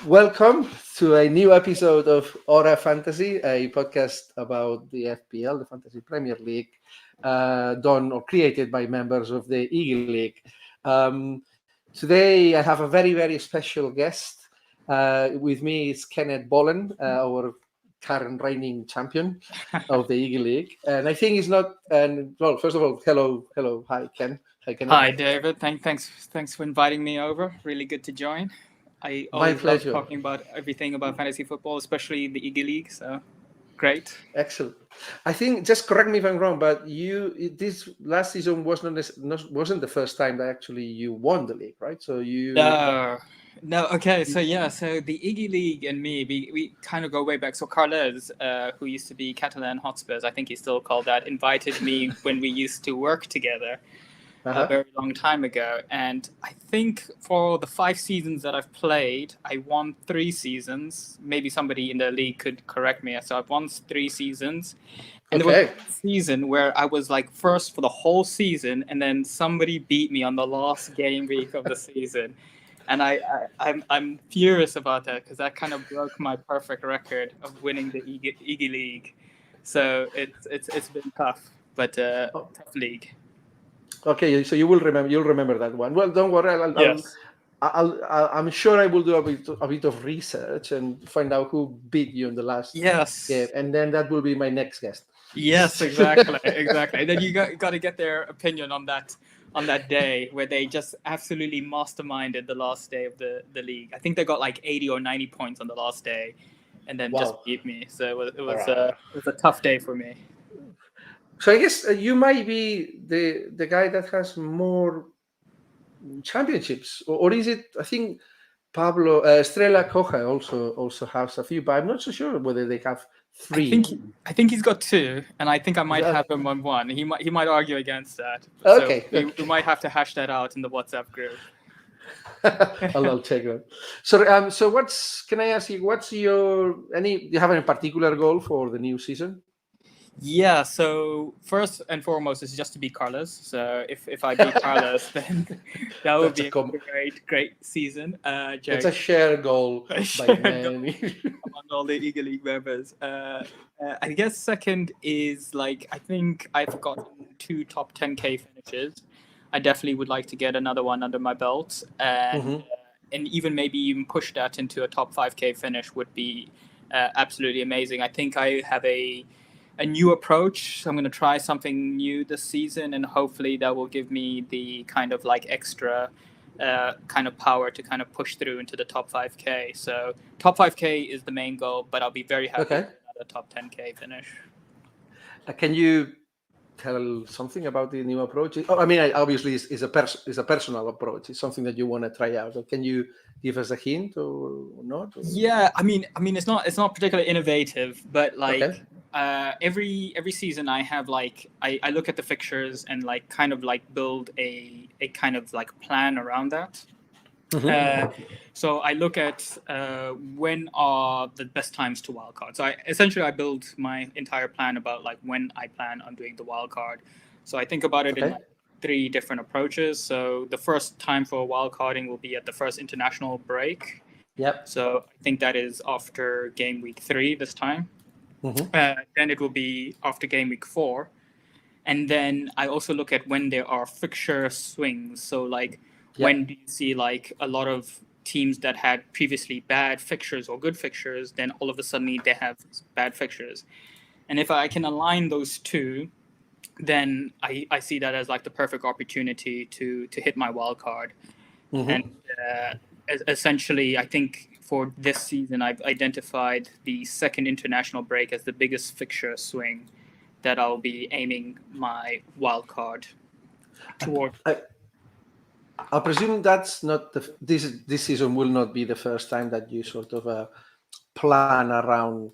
Welcome to a new episode of Hora Fantasy, a podcast about the FPL, the Fantasy Premier League, done or created by members of the Eagle League. Today, I have a very, very special guest. With me is Kenneth our current reigning champion of the Eagle League. And I think he's not. And well, first of all, hello, hi, Ken. Hi, Kenneth. Hi, David. Thanks for inviting me over. Really good to join. I My always love pleasure. talking about everything about fantasy football, especially the Eagle League. So great. Excellent. I think, just correct me if I'm wrong, but this last season wasn't the first time that actually you won the league, right? So you. No. Okay. So yeah. So the Eagle League and me, we kind of go way back. So Carles, who used to be Catalan Hotspurs, I think he's still called that, invited me when we used to work together. A very long time ago, and I think for the 5 seasons that I've played, I won 3 seasons. Maybe somebody in the league could correct me. So I've won 3 seasons, and there was one season where I was like first for the whole season, and then somebody beat me on the last game week of the season, and I'm furious about that because that kind of broke my perfect record of winning the Eagle League. So it's been tough, but tough league. Okay, so you'll remember that one. Well, don't worry. I'm sure I will do a bit of research and find out who beat you in the last game, and then that will be my next guest. Yes, exactly. And then you got to get their opinion on that day where they just absolutely masterminded the last day of the league. I think they got like 80 or 90 points on the last day, and then just beat me. So it was a tough day for me. So I guess you might be the guy that has more championships, or is it? I think Pablo Estrella Coja also has a few, but I'm not so sure whether they have 3. I think he's got 2, and I think I might have him on 1. He might argue against that. Okay, so we might have to hash that out in the WhatsApp group. I'll check that. So can I ask you? Do you have any particular goal for the new season? Yeah, so first and foremost is just to beat Carlos. So if I beat Carlos, then that would be a great season. It's a shared goal by many among all the Eagle League members. I guess second is I think I've gotten 2 top 10K finishes. I definitely would like to get another one under my belt, and even maybe push that into a top 5K finish would be absolutely amazing. I think I have a new approach. So I'm going to try something new this season, and hopefully that will give me the kind of extra kind of power to kind of push through into the top 5K. So top 5K is the main goal, but I'll be very happy with a top 10K finish. Can you tell something about the new approach? I mean, obviously it's a personal approach. It's something that you want to try out. Can you give us a hint or not? Or? Yeah, I mean it's not particularly innovative, but every season I have I look at the fixtures and kind of build a kind of plan around that. So I look at when are the best times to wildcard. So I build my entire plan about when I plan on doing the wildcard. So I think about it in 3 different approaches. So the first time for wildcarding will be at the first international break. Yep. So I think that is after game week 3 this time. Then it will be after game week 4. And then I also look at when there are fixture swings. So when do you see a lot of teams that had previously bad fixtures or good fixtures, then all of a sudden they have bad fixtures. And if I can align those 2, then I see that as the perfect opportunity to hit my wild card. And essentially, I think for this season, I've identified the second international break as the biggest fixture swing that I'll be aiming my wild card toward. I presume that's not this season will not be the first time that you sort of plan around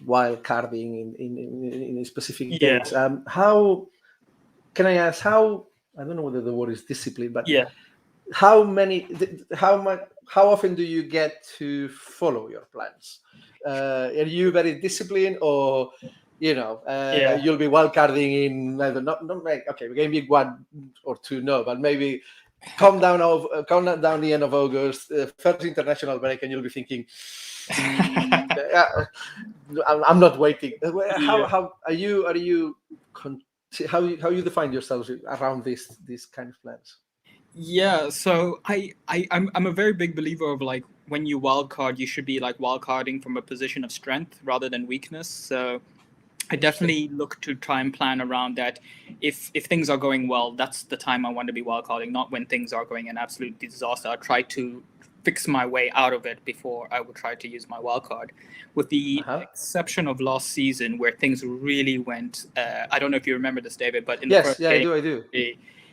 wild carding in specific dates. How can I ask? How I don't know whether the word is discipline, but how often do you get to follow your plans? Are you very disciplined, or you'll be wildcarding in either not okay, maybe 1 or 2, no, but maybe come down the end of August, first international break, and you'll be thinking, I'm not waiting. How are you? How you define yourselves around these kind of plans? Yeah, so I'm a very big believer of like when you wildcard, you should be like wildcarding from a position of strength rather than weakness. So I definitely look to try and plan around that. If things are going well, that's the time I want to be wildcarding, not when things are going an absolute disaster. I try to fix my way out of it before I would try to use my wildcard. With the exception of last season, where things really went, I don't know if you remember this, David, but in the first game, I do.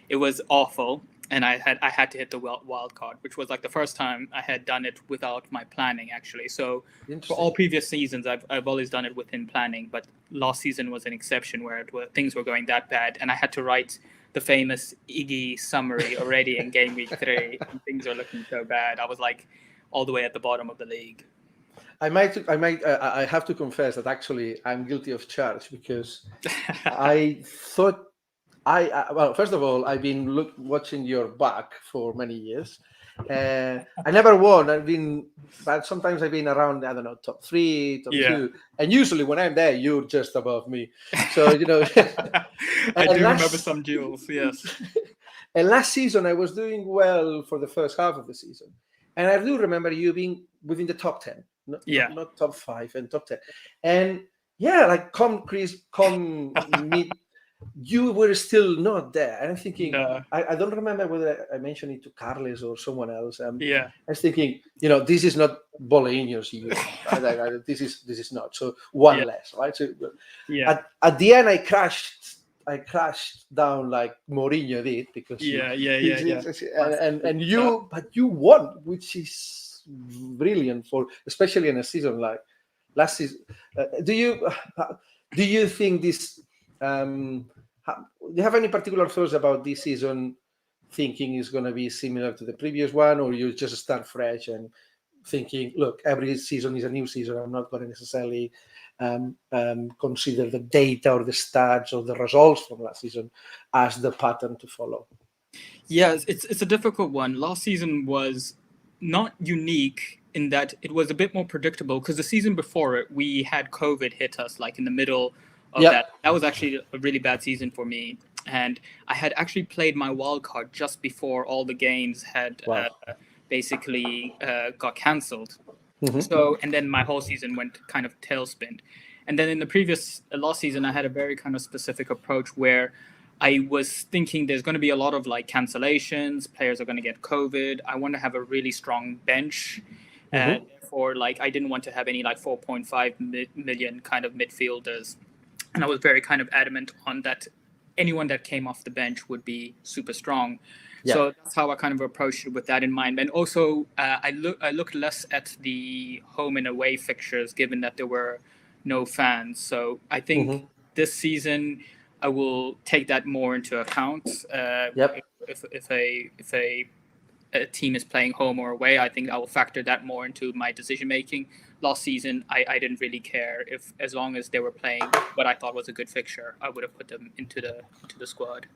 It was awful, and I had to hit the wild card, which was like the first time I had done it without my planning, actually. So for all previous seasons, I've always done it within planning, but last season was an exception where things were going that bad, and I had to write the famous Iggy summary already in game week 3, and things were looking so bad. I was like all the way at the bottom of the league. I have to confess that actually I'm guilty of charge, because I thought well, first of all, I've been watching your back for many years. I never won. But sometimes I've been around, I don't know, top 3, top 2. And usually when I'm there, you're just above me. So, I do remember some duels, yes. And last season, I was doing well for the first half of the season. And I do remember you being within the top 10, not top 5 and top 10. And like come mid, you were still not there. And I'm thinking, I don't remember whether I mentioned it to Carles or someone else. I was thinking, this is not Bolleniho's year. This is not. So one less, right? So at the end, I crashed down like Mourinho did, because but you won, which is brilliant especially in a season like last season. Do you think this? Do you have any particular thoughts about this season? Thinking is going to be similar to the previous one, or you just start fresh and thinking, look, every season is a new season. I'm not going to necessarily consider the data or the stats or the results from last season as the pattern to follow. Yes, it's a difficult one. Last season was not unique in that it was a bit more predictable, because the season before it, we had COVID hit us like in the middle of that. That was actually a really bad season for me. And I had actually played my wild card just before all the games had basically got cancelled. So, and then my whole season went kind of tailspin. And then in the last season, I had a very kind of specific approach where I was thinking there's going to be a lot of like cancellations, players are going to get COVID. I want to have a really strong bench. And therefore, like, I didn't want to have any like 4.5 million kind of midfielders. And I was very kind of adamant on that. Anyone that came off the bench would be super strong. So that's how I kind of approached it with that in mind. And also, I looked less at the home and away fixtures, given that there were no fans. So I think this season I will take that more into account. If a team is playing home or away, I think I will factor that more into my decision making. Last season, I didn't really care as long as they were playing what I thought was a good fixture, I would have put them into the squad.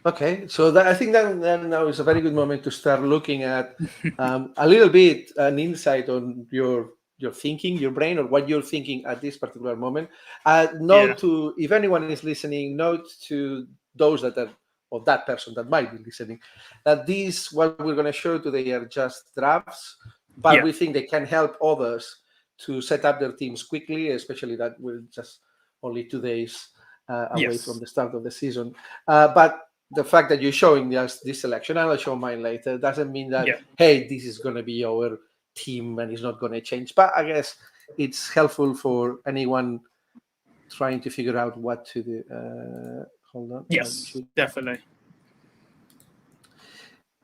Okay, so I think that now is a very good moment to start looking at a little bit an insight on your thinking, your brain, or what you're thinking at this particular moment. If anyone is listening, note to those that are, or that person that might be listening, that what we're going to show today are just drafts, but we think they can help others to set up their teams quickly, especially that we're just only 2 days away from the start of the season. But the fact that you're showing us this selection, and I'll show mine later, doesn't mean that, hey, this is going to be our team and it's not going to change. But I guess it's helpful for anyone trying to figure out what to do. Hold on. Yes, definitely.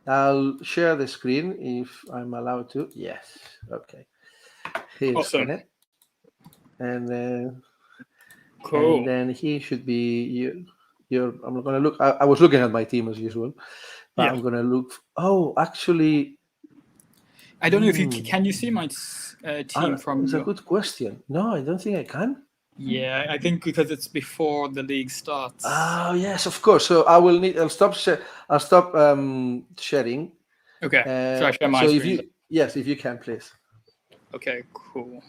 I'll share the screen if I'm allowed to. Yes. Okay. Here's Kenneth. And cool. And then he should be I'm going to look. I was looking at my team as usual, but I'm going to look. Actually, I don't know if you can. You see my team from? It's a good question. No, I don't think I can. Yeah, I think because it's before the league starts. Oh yes, of course. So I'll stop. I'll stop sharing. Okay, so I share my So if screen. if you can, please. Okay, cool.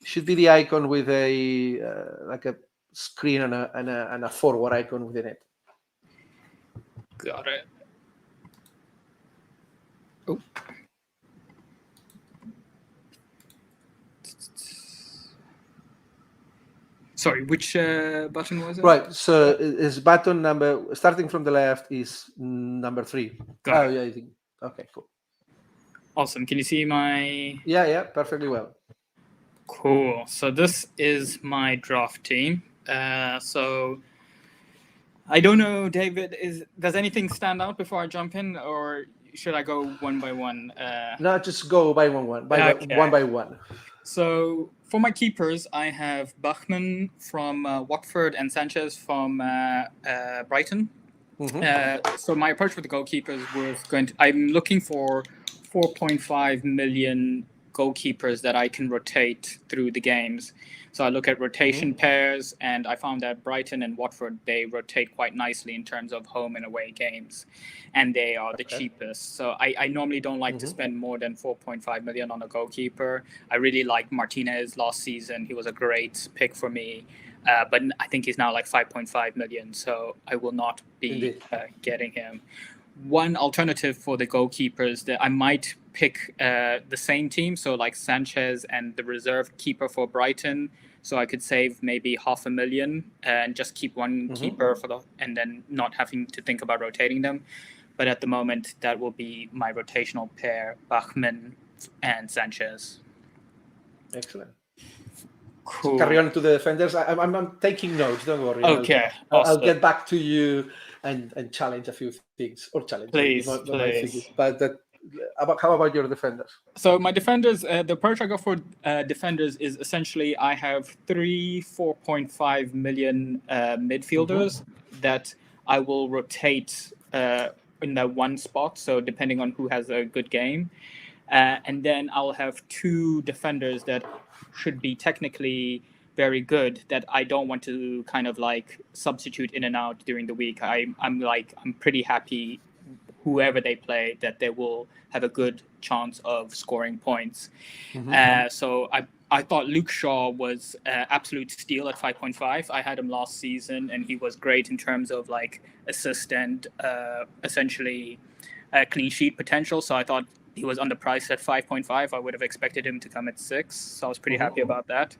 Should be the icon with a like a screen and a forward icon within it. Got it. Oh. Sorry, which button was it? Right. So is button number starting from the left is number 3. Got it. Yeah, I think. Okay, cool. Awesome. Can you see my? Yeah, perfectly well. Cool. So this is my draft team. So I don't know, David. Does anything stand out before I jump in, or should I go one by one? No, just go by one by one. So for my keepers, I have Bachmann from Watford and Sanchez from Brighton. So my approach with the goalkeepers was I'm looking for 4.5 million goalkeepers that I can rotate through the games. So I look at rotation pairs, and I found that Brighton and Watford, they rotate quite nicely in terms of home and away games, and they are the cheapest. So I normally don't like to spend more than 4.5 million on a goalkeeper. I really liked Martinez last season. He was a great pick for me. But I think he's now like 5.5 million, so I will not be getting him. One alternative for the goalkeepers that I might pick the same team, so like Sanchez and the reserve keeper for Brighton, so I could save maybe 500,000 and just keep one keeper and then not having to think about rotating them. But at the moment, that will be my rotational pair, Bachmann and Sanchez. Excellent. Cool. So carry on to the defenders. I'm taking notes. Don't worry. Okay. I'll get back to you and challenge a few things or challenge. Please. But how about your defenders? So my defenders, the approach I go for defenders is essentially I have 4.5 million midfielders that I will rotate in that one spot. So depending on who has a good game. And then I'll have 2 defenders that should be technically very good that I don't want to kind of like substitute in and out during the week. I'm pretty happy whoever they play that they will have a good chance of scoring points. So I thought Luke Shaw was absolute steal at 5.5. I had him last season and he was great in terms of like assist and essentially clean sheet potential. So I thought he was underpriced at 5.5. I would have expected him to come at 6. So I was pretty happy about that.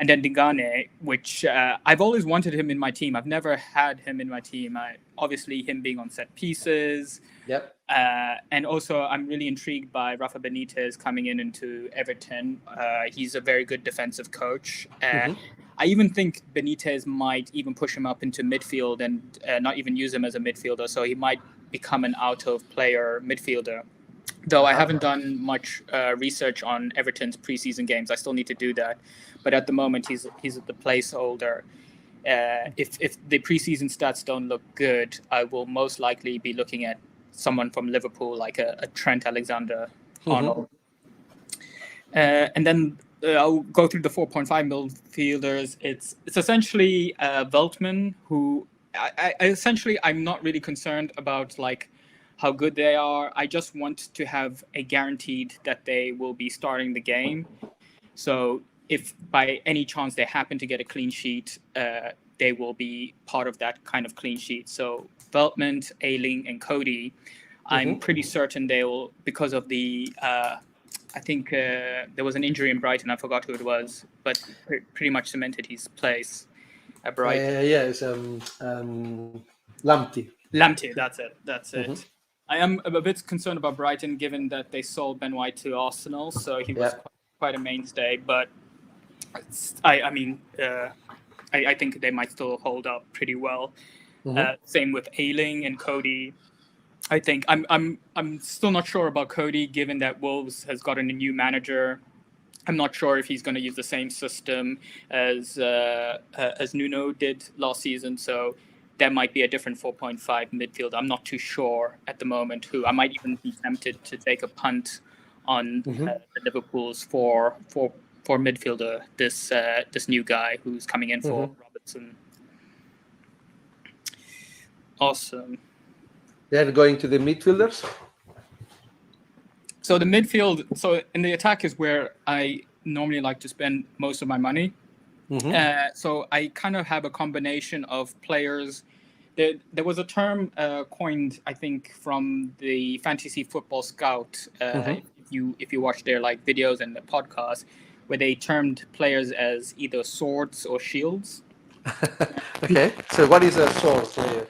And then Dingane, which I've always wanted him in my team. I've never had him in my team. Obviously, him being on set pieces. Yep. And also, I'm really intrigued by Rafa Benitez coming into Everton. He's a very good defensive coach. I even think Benitez might even push him up into midfield and not even use him as a midfielder. So he might become an out-of-player midfielder. Though I haven't done much research on Everton's preseason games. I still need to do that. But at the moment, he's the placeholder. If the preseason stats don't look good, I will most likely be looking at someone from Liverpool, like a Trent Alexander-Arnold. And then I'll go through the 4.5 midfielders. It's essentially Veltman, who I'm not really concerned about like how good they are. I just want to have a guaranteed that they will be starting the game. So if by any chance they happen to get a clean sheet, they will be part of that kind of clean sheet. So Veltman, Ayling, and Cody, I'm pretty certain they will, because of the, I think there was an injury in Brighton. I forgot who it was, but pretty much cemented his place at Brighton. It's Lamptey. Lamptey, that's it. I am a bit concerned about Brighton, given that they sold Ben White to Arsenal, so he was quite a mainstay. But I think they might still hold up pretty well. Same with Ayling and Cody. I think I'm still not sure about Cody, given that Wolves has gotten a new manager. I'm not sure if he's going to use the same system as Nuno did last season. So there might be a different 4.5 midfield. I'm not too sure at the moment who. I might even be tempted to take a punt on Liverpool's midfielder. This new guy who's coming in for Robertson. Awesome. They're going to the midfielders. So the midfield, so in the attack is where I normally like to spend most of my money. So I kind of have a combination of players. There was a term coined, I think, from the Fantasy Football Scout. If you watch their like videos and the podcasts, where they termed players as either swords or shields. Okay, so what is a sword player?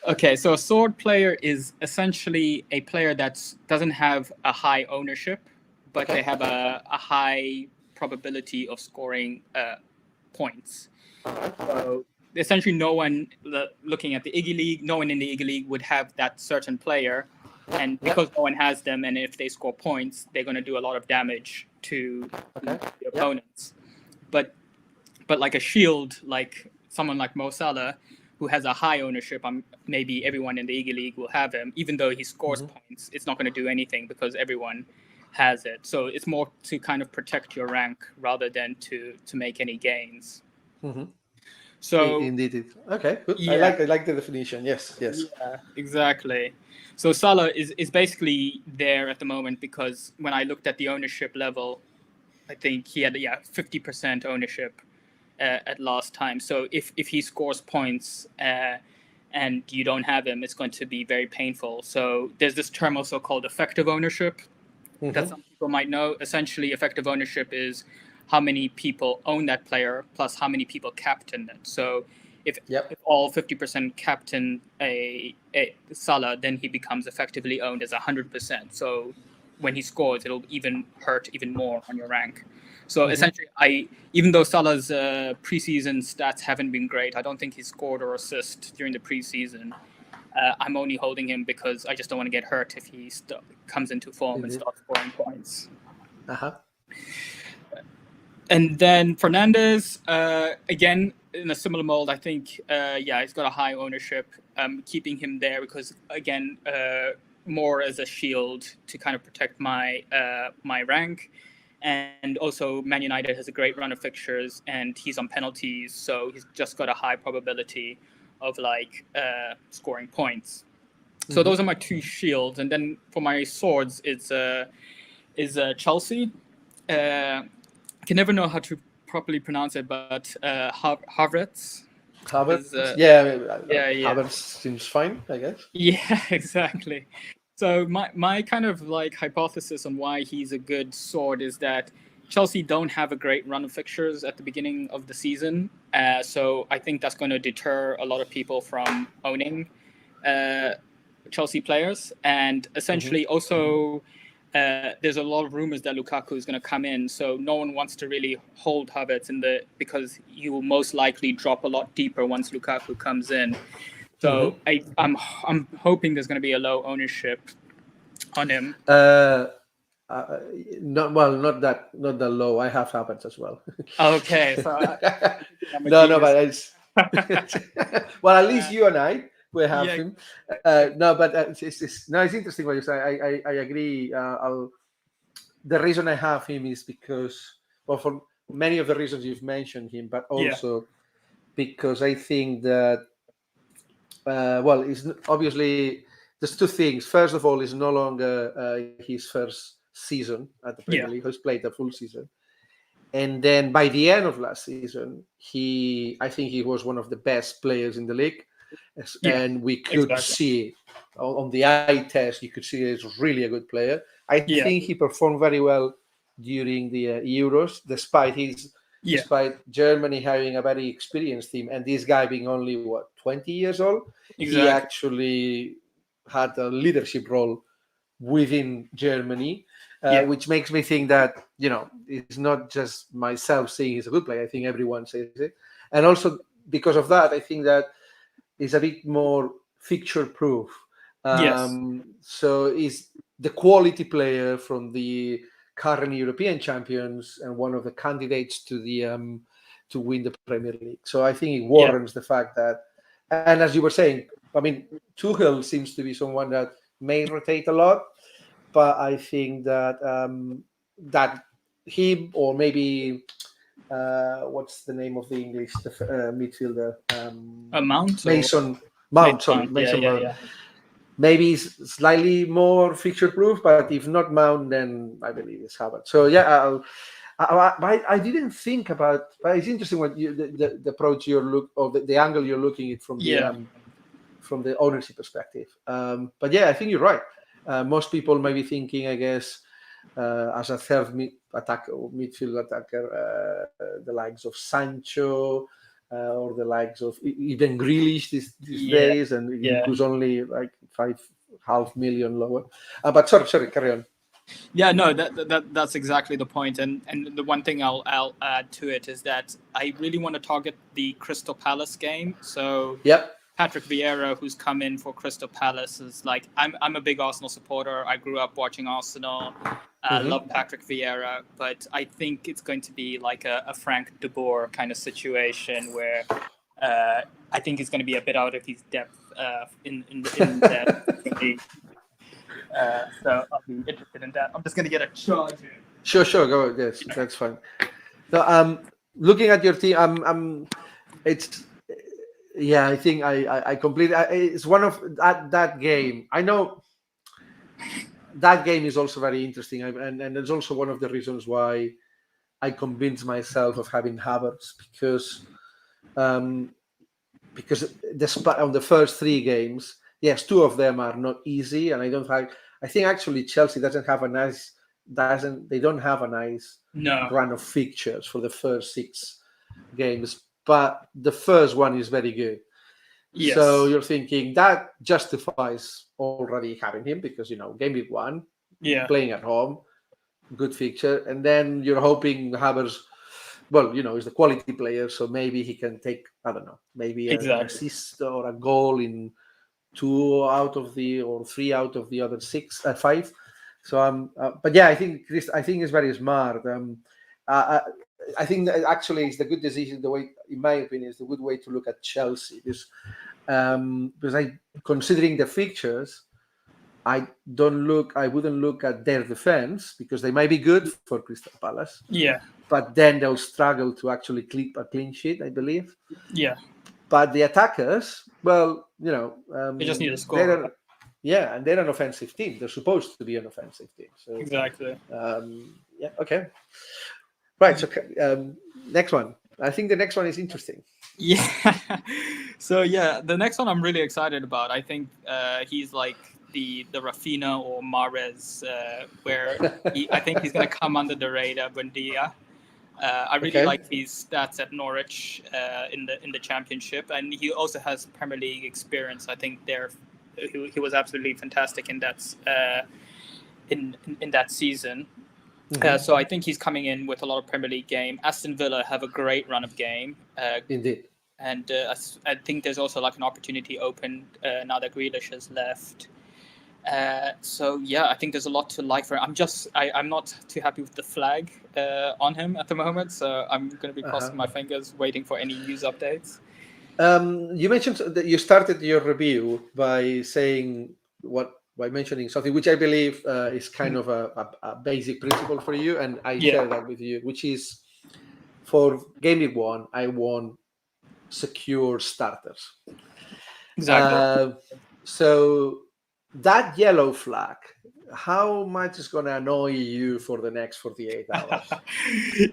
Okay, so a sword player is essentially a player that doesn't have a high ownership, but they have a high probability of scoring points. So essentially, no one looking at the Iggy League, no one in the Iggy League would have that certain player, and because no one has them, and if they score points, they're going to do a lot of damage to the opponents. But like a shield, like someone like Mo Salah, who has a high ownership, maybe everyone in the Iggy League will have him. Even though he scores points, it's not going to do anything because everyone has it. So it's more to kind of protect your rank rather than to make any gains. So indeed, okay, good. Yeah. I like the definition. Yes. Yeah, exactly. So Salah is basically there at the moment because when I looked at the ownership level, I think he had 50% ownership at last time. So if he scores points and you don't have him, it's going to be very painful. So there's this term also called effective ownership that some people might know. Essentially, effective ownership is how many people own that player plus how many people captain it. So if all 50% captain a Salah, then he becomes effectively owned as 100%. So when he scores, it'll hurt even more on your rank. So essentially, even though Salah's preseason stats haven't been great, I don't think he scored or assist during the preseason. I'm only holding him because I just don't want to get hurt if he comes into form and starts scoring points. And then Fernandes, again, in a similar mold, I think, he's got a high ownership. Keeping him there because, again, more as a shield to kind of protect my rank. And also, Man United has a great run of fixtures, and he's on penalties, so he's just got a high probability of scoring points. So those are my two shields, and then for my swords, it's Chelsea. I can never know how to properly pronounce it, but Havertz. Havertz seems fine, I guess. Yeah, exactly. So my kind of hypothesis on why he's a good sword is that Chelsea don't have a great run of fixtures at the beginning of the season. So I think that's going to deter a lot of people from owning Chelsea players. And essentially also there's a lot of rumors that Lukaku is going to come in. So no one wants to really hold Havertz because he will most likely drop a lot deeper once Lukaku comes in. So I'm hoping there's going to be a low ownership on him. Not that low. I have Havertz as well. Okay, so but it's well, at least you and I we have him. It's interesting what you say. I agree. The reason I have him is because, well, for many of the reasons you've mentioned him, but also because I think that. It's obviously there's two things. First of all, it's no longer his first season at the Premier League. He's played a full season, and then by the end of last season, I think he was one of the best players in the league, and we could see on the eye test, you could see he's really a good player. I think he performed very well during the Euros, despite Germany having a very experienced team, and this guy being only 20 years old. He actually had a leadership role within Germany, which makes me think that, it's not just myself saying he's a good player. I think everyone says it. And also because of that, I think that it's a bit more fixture proof. So he's the quality player from the current European champions and one of the candidates to win the Premier League. So I think it warrants the fact that, and as you were saying, I mean, Tuchel seems to be someone that may rotate a lot, but I think that that him or maybe what's the name of the English midfielder? A Mount? Mason Mount. Sorry, Yeah, Mason yeah, Mount. yeah. Maybe slightly more fixture proof, but if not Mount, then I believe it's Havertz. So yeah, I didn't think about. But it's interesting what the approach or the angle you're looking at from the ownership perspective. But yeah, I think you're right. Most people may be thinking, I guess, as a third midfield attacker, the likes of Sancho. Or the likes of even Grealish these days, and who's only like 5.5 million lower. But sorry, carry on. Yeah, no, that's exactly the point. And the one thing I'll add to it is that I really want to target the Crystal Palace game. So yep. Patrick Vieira, who's come in for Crystal Palace, is like I'm a big Arsenal supporter. I grew up watching Arsenal. I love Patrick Vieira, but I think it's going to be like a Frank de Boer kind of situation where I think he's going to be a bit out of his depth in that. So I'll be interested in that. I'm just going to get a charger. Sure, go. Yes, that's fine. So, looking at your team, it's. Yeah, I think I completely. It's one of that game. I know that game is also very interesting, and it's also one of the reasons why I convinced myself of having Havertz because on the first three games, yes, two of them are not easy, and I think actually Chelsea they don't have a nice run of fixtures for the first 6 games, but the first one is very good. Yes. So you're thinking that justifies already having him because game week 1, playing at home, good fixture, and then you're hoping Havertz, is the quality player, so maybe he can take maybe an assist or a goal in 2 out of or 3 out of the other 5. So but yeah, I think it's very smart. I think that actually it's the good decision. The way, in my opinion, is the good way to look at Chelsea because considering the fixtures, I wouldn't look at their defense because they might be good for Crystal Palace. Yeah. But then they'll struggle to actually keep a clean sheet, I believe. Yeah. But the attackers, they just need a score. And they're an offensive team. They're supposed to be an offensive team. So exactly. Okay. Right. So next one. I think the next one is interesting. Yeah. So the next one I'm really excited about. I think he's like the Rafinha or Mahrez, where I think he's going to come under the radar. Buendia. I really like his stats at Norwich in the Championship, and he also has Premier League experience. I think he was absolutely fantastic in that in that season. So I think he's coming in with a lot of Premier League game. Aston Villa have a great run of game. Indeed. And I think there's also like an opportunity open now that Grealish has left. I think there's a lot to like for him. I'm not too happy with the flag on him at the moment, so I'm going to be crossing my fingers, waiting for any news updates. You mentioned that you started your review by mentioning something which I believe is kind of a basic principle for you, and I share that with you, which is for game week 1, I want secure starters. Exactly. So that yellow flag, how much is going to annoy you for the next 48 hours?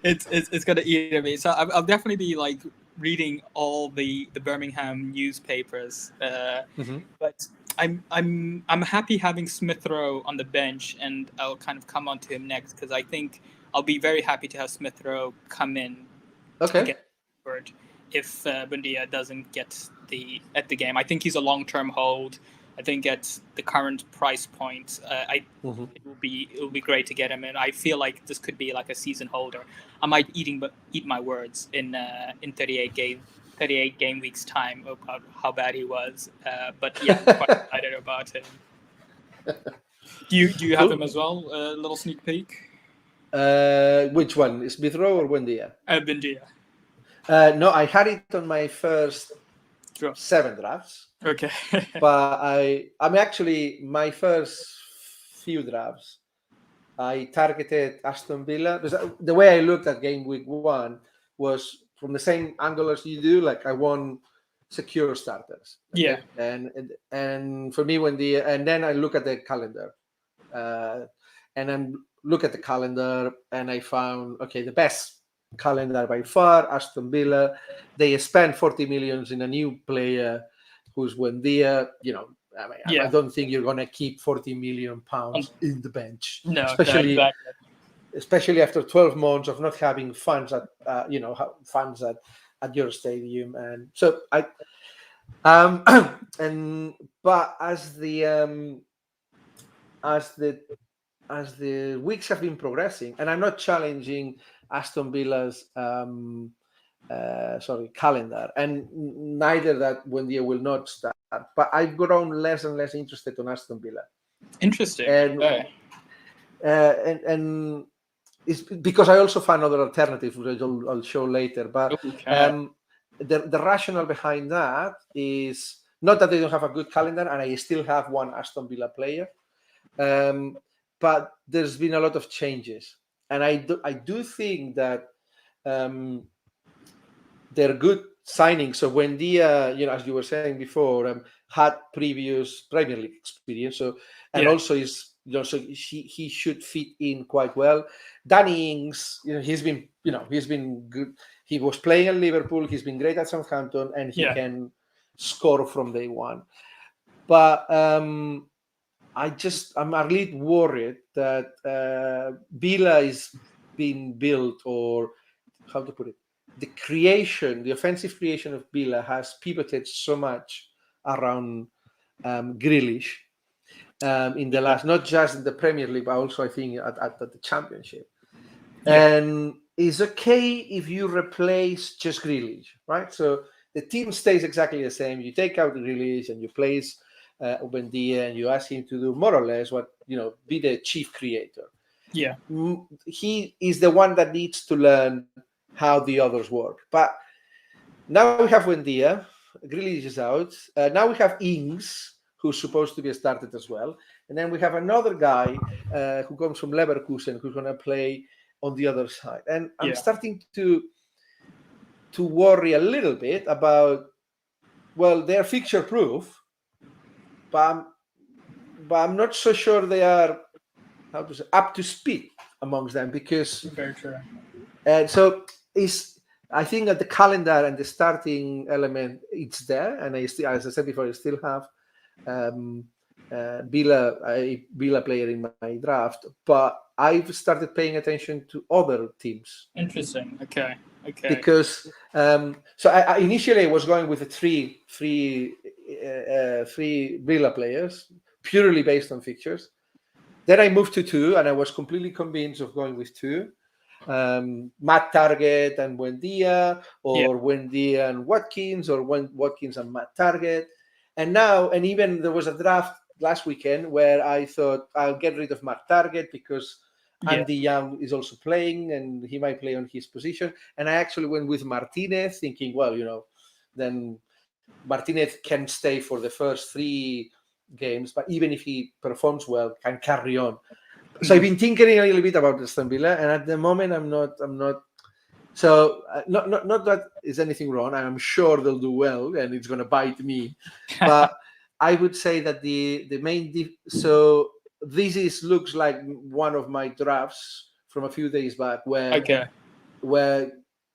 It's going to eat at me. So I'll definitely be like reading all the Birmingham newspapers. But I'm happy having Smith Rowe on the bench, and I'll kind of come on to him next because I think I'll be very happy to have Smith Rowe come in. Okay. If Buendia doesn't get at the game, I think he's a long-term hold. I think at the current price point, it will be great to get him in. I feel like this could be like a season holder. I might eat my words in 38 game weeks time about how bad he was. But yeah, I'm quite excited about him. Do you have him as well? A little sneak peek. Which one? Smith Rowe or Buendia? Buendia. No, I had it on my first 7 drafts. Okay. But I'm actually my first few drafts. I targeted Aston Villa because the way I looked at game week 1 was from the same angle as you do. Like I want secure starters. Yeah. And for me, and then I look at the calendar, and then look at the calendar, and I found the best calendar by far, Aston Villa. They spent 40 millions in a new player who's Buendia. I don't think you're going to keep 40 million pounds in the bench, No, especially exactly. especially after 12 months of not having fans at fans at your stadium. And so I but as the weeks have been progressing, and I'm not challenging Aston Villa's calendar, and neither that Buendia will not start, but I've grown less and less interested in Aston Villa. Interesting. And it's because I also found other alternatives, which I'll show later. But the rationale behind that is not that they don't have a good calendar, and I still have one Aston Villa player, but there's been a lot of changes, and I do think that they're good signings. So Buendia, as you were saying before, had previous Premier League experience, also is. So he should fit in quite well. Danny Ings, he's been good. He was playing at Liverpool. He's been great at Southampton, and he can score from day one. But I'm a little worried that Villa is being built, or how to put it, the offensive creation of Villa has pivoted so much around Grealish. In the last, not just in the Premier League, but also I think at the Championship. And it's okay if you replace just Grealish, right? So the team stays exactly the same. You take out Grealish and you place Buendia, and you ask him to do more or less be the chief creator. Yeah. He is the one that needs to learn how the others work. But now we have Buendia, Grealish is out. Now we have Ings, who's supposed to be started as well. And then we have another guy who comes from Leverkusen who's going to play on the other side. And I'm starting to worry a little bit about, they're fixture proof, but I'm not so sure they are, up to speed amongst them, because very true. And so I think that the calendar and the starting element, it's there. And as I said before, I still have a Villa player in my draft, but I've started paying attention to other teams. Interesting. Okay. Because I initially was going with the three Villa players purely based on fixtures. Then I moved to 2, and I was completely convinced of going with 2. Matt Target and Buendia, or Buendia and Watkins, or Watkins and Matt Target. And even there was a draft last weekend where I thought I'll get rid of Matt Target because Andy Young is also playing and he might play on his position. And I actually went with Martinez, thinking, then Martinez can stay for the first 3 games, but even if he performs well, can carry on. So I've been thinking a little bit about Aston Villa, and at the moment I'm not. So not that is anything wrong. I'm sure they'll do well, and it's going to bite me. But I would say that the main so this looks like one of my drafts from a few days back, where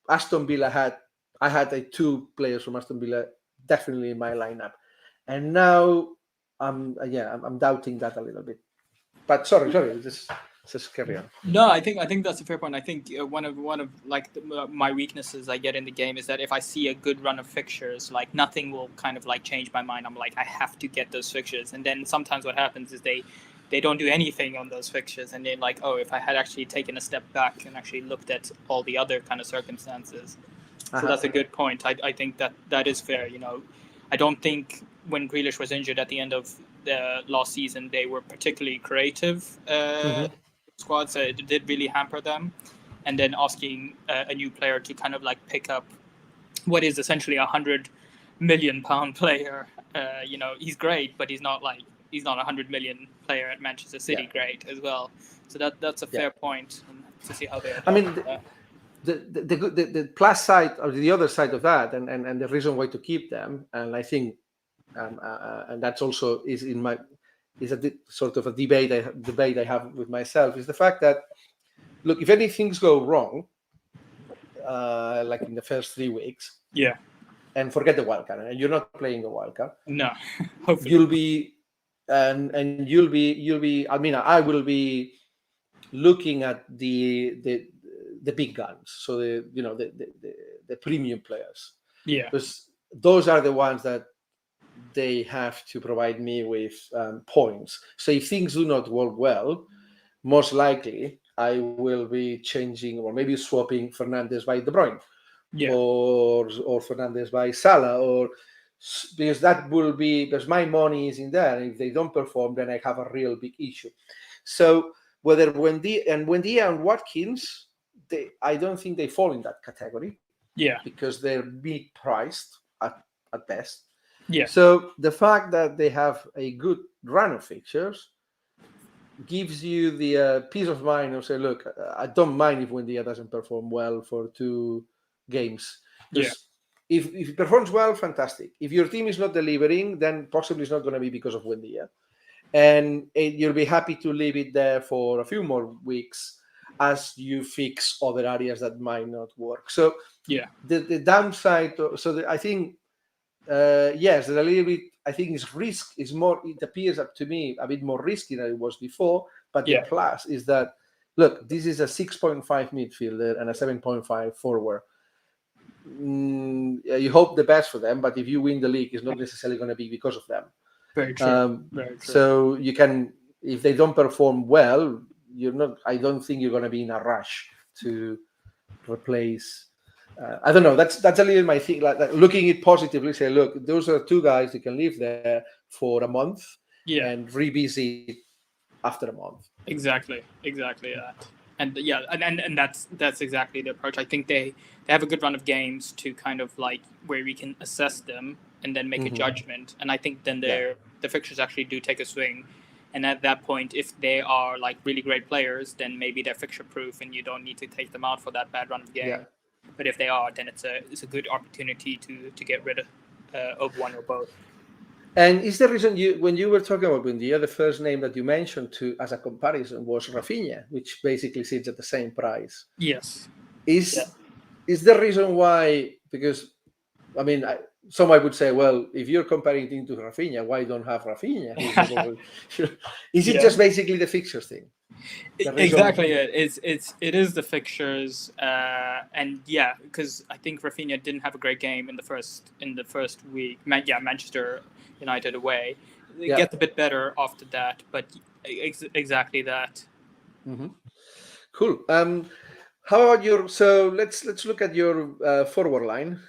Aston Villa I had 2 players from Aston Villa definitely in my lineup, and now I'm doubting that a little bit. But sorry, just carry on. No, I think that's a fair point. I think one of my weaknesses I get in the game is that if I see a good run of fixtures, like nothing will kind of change my mind. I'm like, I have to get those fixtures, and then sometimes what happens is they don't do anything on those fixtures, and they're like, if I had actually taken a step back and actually looked at all the other kind of circumstances. So that's a good point. I think that is fair. I don't think when Grealish was injured at the end of the last season, they were particularly creative squad, so it did really hamper them. And then asking a new player to kind of pick up what is essentially £100 million player, he's great, but he's not he's not a 100 million player at Manchester City, great as well. So that's a fair point, and to see how they adopt. I mean, the plus side or the other side of that, and the reason why to keep them, and I think, and that's also is a sort of a debate I have with myself, is the fact that, look, if any things go wrong, like in the first 3 weeks, and forget the wildcard, and you're not playing the wildcard, no, hopefully you'll be, and you'll be. I mean, I will be looking at the big guns, so the premium players, because those are the ones that they have to provide me with points. So if things do not work well, most likely I will be changing or maybe swapping Fernandes by De Bruyne, or Fernandes by Salah, or because that will be, because my money is in there. And if they don't perform, then I have a real big issue. So whether Buendia and Watkins, I don't think they fall in that category. Because they're mid-priced at best. So the fact that they have a good run of fixtures gives you the peace of mind of say, look, I don't mind if Buendia doesn't perform well for 2 games. If he performs well, fantastic. If your team is not delivering, then possibly it's not going to be because of Buendia. And you'll be happy to leave it there for a few more weeks as you fix other areas that might not work. So the downside, I think, yes, there's a little bit, I think it's risk is more, it appears up to me a bit more risky than it was before, but the plus is that, look, this is a 6.5 midfielder and a 7.5 forward. You hope the best for them, but if you win the league, it's not necessarily going to be because of them. Very true. Very true. So you can, if they don't perform well, I don't think you're going to be in a rush to replace. I don't know. That's a little my thing. Like looking at it positively, say, look, those are 2 guys that can live there for a month and revisit after a month. Exactly that. And and that's exactly the approach. I think they have a good run of games to kind of like where we can assess them and then make a judgment. And I think then the fixtures actually do take a swing. And at that point, if they are like really great players, then maybe they're fixture proof and you don't need to take them out for that bad run of game. But if they are, then it's a good opportunity to get rid of one or both. And is the reason when you were talking about Buendia, the first name that you mentioned as a comparison was Rafinha, which basically sits at the same price. Yes. Is the reason why? Because I mean, somebody would say, well, if you're comparing him to Rafinha, why don't have Rafinha? Is it just basically the fixtures thing? Exactly. It is the fixtures, and because I think Rafinha didn't have a great game in the first week. Manchester United away. It gets a bit better after that, but exactly that. Mm-hmm. Cool. How about so let's look at your forward line,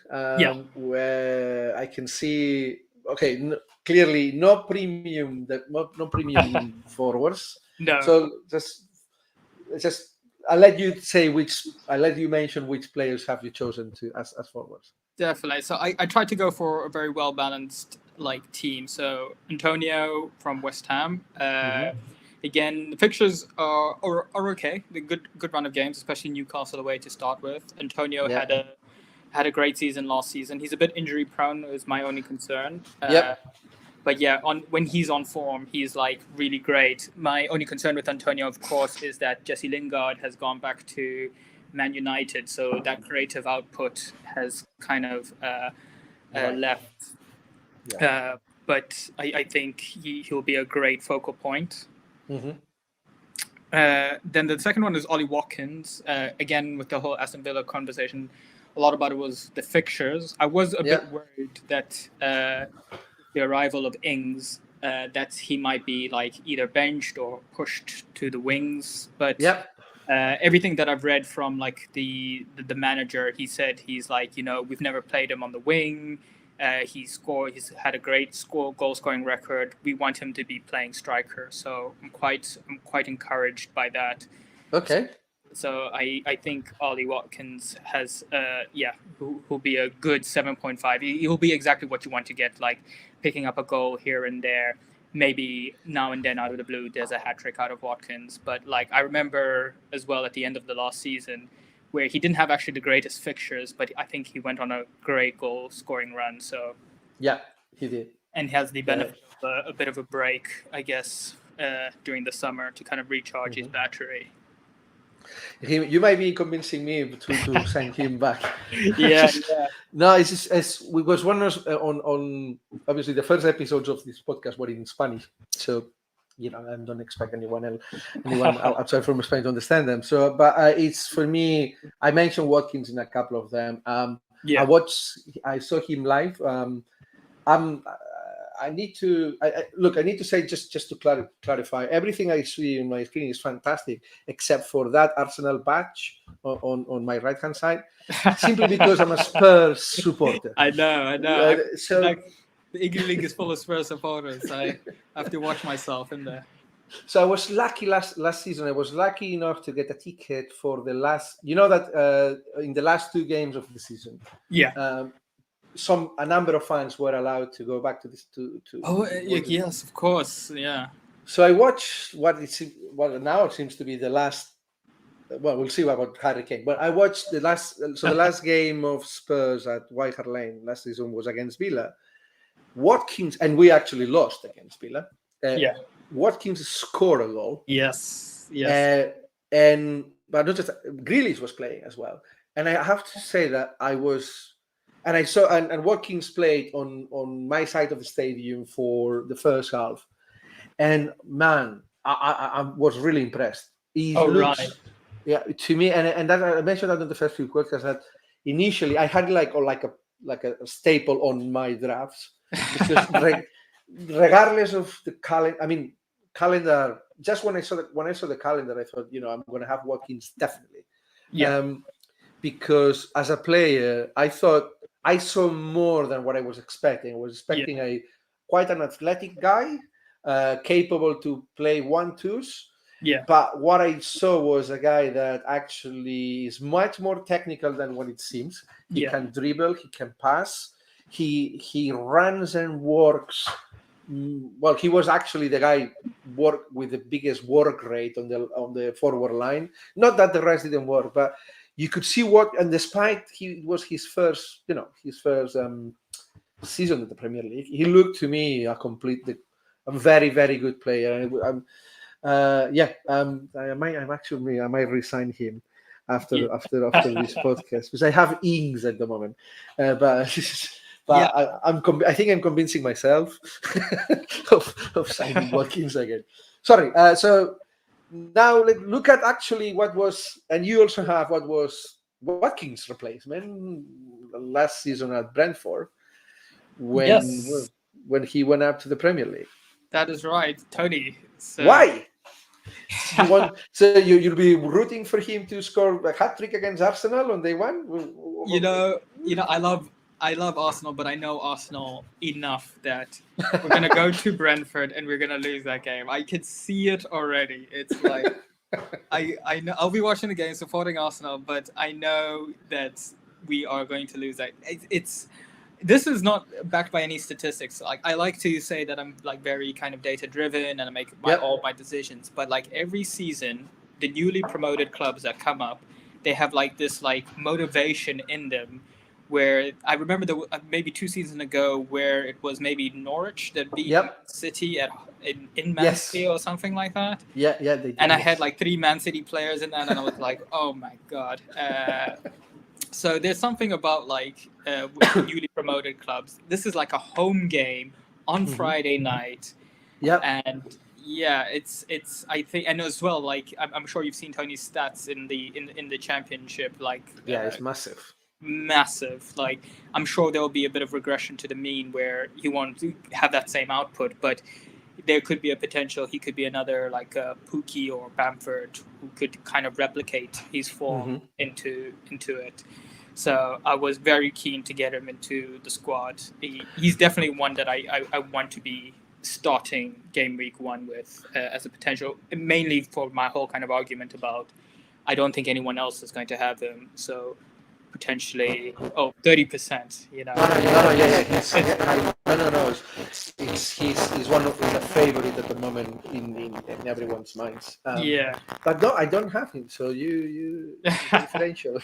where I can see, clearly no premium forwards. No. So just I'll let you mention which players have you chosen as forwards. Definitely. So I tried to go for a very well balanced team. So Antonio from West Ham. Again, the fixtures are okay. The good run of games, especially Newcastle away to start with. Antonio had a great season last season. He's a bit injury prone, is my only concern. But when he's on form, he's really great. My only concern with Antonio, of course, is that Jesse Lingard has gone back to Man United, so that creative output has kind of left. But I think he'll be a great focal point. Mm-hmm. Then the second one is Ollie Watkins. Again, with the whole Aston Villa conversation, a lot about it was the fixtures. I was a bit worried that the arrival of Ings, that he might be either benched or pushed to the wings. But everything that I've read from the manager, he said he's we've never played him on the wing. He's had a great goal scoring record. We want him to be playing striker, so I'm quite encouraged by that. Okay. So I think Ollie Watkins has who'll be a good 7.5. He'll be exactly what you want to get, picking up a goal here and there, maybe now and then out of the blue there's a hat trick out of Watkins. But like I remember as well at the end of the last season where he didn't have actually the greatest fixtures, but I think he went on a great goal scoring run. So yeah, he did. And has the benefit of a bit of a break, I guess, during the summer to kind of recharge his battery. You might be convincing me to send him back. Yeah. No, it's just, we was one on obviously the first episodes of this podcast were in Spanish, so I don't expect anyone outside from Spain to understand them. So, but it's for me. I mentioned Watkins in a couple of them. I saw him live. I need to say just to clarify, everything I see on my screen is fantastic except for that Arsenal badge on my right hand side, simply because I'm a Spurs supporter. I know. So like, the Iggy League is full of Spurs supporters. I have to watch myself in there. So I was lucky last season. I was lucky enough to get a ticket for the last. You know that in the last 2 games of the season. Yeah. A number of fans were allowed to go back to this yes, of course, yeah. So I watched what now seems to be the last. Well, we'll see about Harry Kane. But I watched the last game of Spurs at White Hart Lane last season was against Villa. Watkins, and we actually lost against Villa. Watkins scored a goal. Yes. But not just Grealish was playing as well, and I have to say that I was. And I saw, and Watkins played on my side of the stadium for the first half, and man, I was really impressed. Right. Yeah, to me, and that I mentioned that in the first few podcasts that initially I had like a staple on my drafts because regardless of the calendar, just when I saw the calendar, I thought I'm going to have Watkins definitely. Yeah. Because as a player, I thought I saw more than what I was expecting. I was expecting quite an athletic guy, capable to play 1-2s. Yeah. But what I saw was a guy that actually is much more technical than what it seems. He can dribble, he can pass, he runs and works. Well, he was actually the guy work with the biggest work rate on the forward line. Not that the rest didn't work, but you could see and despite it was his first season in the Premier League, he looked to me a very, very good player. I might resign him after this podcast because I have ings at the moment, but I think I'm convincing myself of signing Watkins again. Sorry, so. Now look at actually what was, and you also have what was Watkins' replacement last season at Brentford when he went up to the Premier League. That is right, Tony. So... Why? You'll be rooting for him to score a hat trick against Arsenal on day one? I love Arsenal, but I know Arsenal enough that we're going to go to Brentford and we're going to lose that game. I can see it already. It's like, I know I'll be watching the game supporting Arsenal, but I know that we are going to lose that. This is not backed by any statistics. Like I like to say that I'm like very kind of data driven and I make all my decisions. But like every season, the newly promoted clubs that come up, they have like this like motivation in them. Where I remember maybe 2 seasons ago, where it was maybe Norwich that beat City in Man City or something like that. Yeah, they did. And I had like 3 Man City players in that, and I was like, oh my god. So there's something about like newly promoted clubs. This is like a home game on Friday night. Yeah, and it's I think, and as well, like I'm sure you've seen Tony's stats in the championship. Like it's massive. Like I'm sure there will be a bit of regression to the mean where he won't have that same output, but there could be a potential he could be another like Pookie or Bamford who could kind of replicate his form into it. So I was very keen to get him into the squad. He's definitely one that I want to be starting game week 1 with as a potential, mainly for my whole kind of argument about I don't think anyone else is going to have him. So potentially 30%. You know. No. He's one of the favorite at the moment in everyone's minds. But no, I don't have him. So you differential.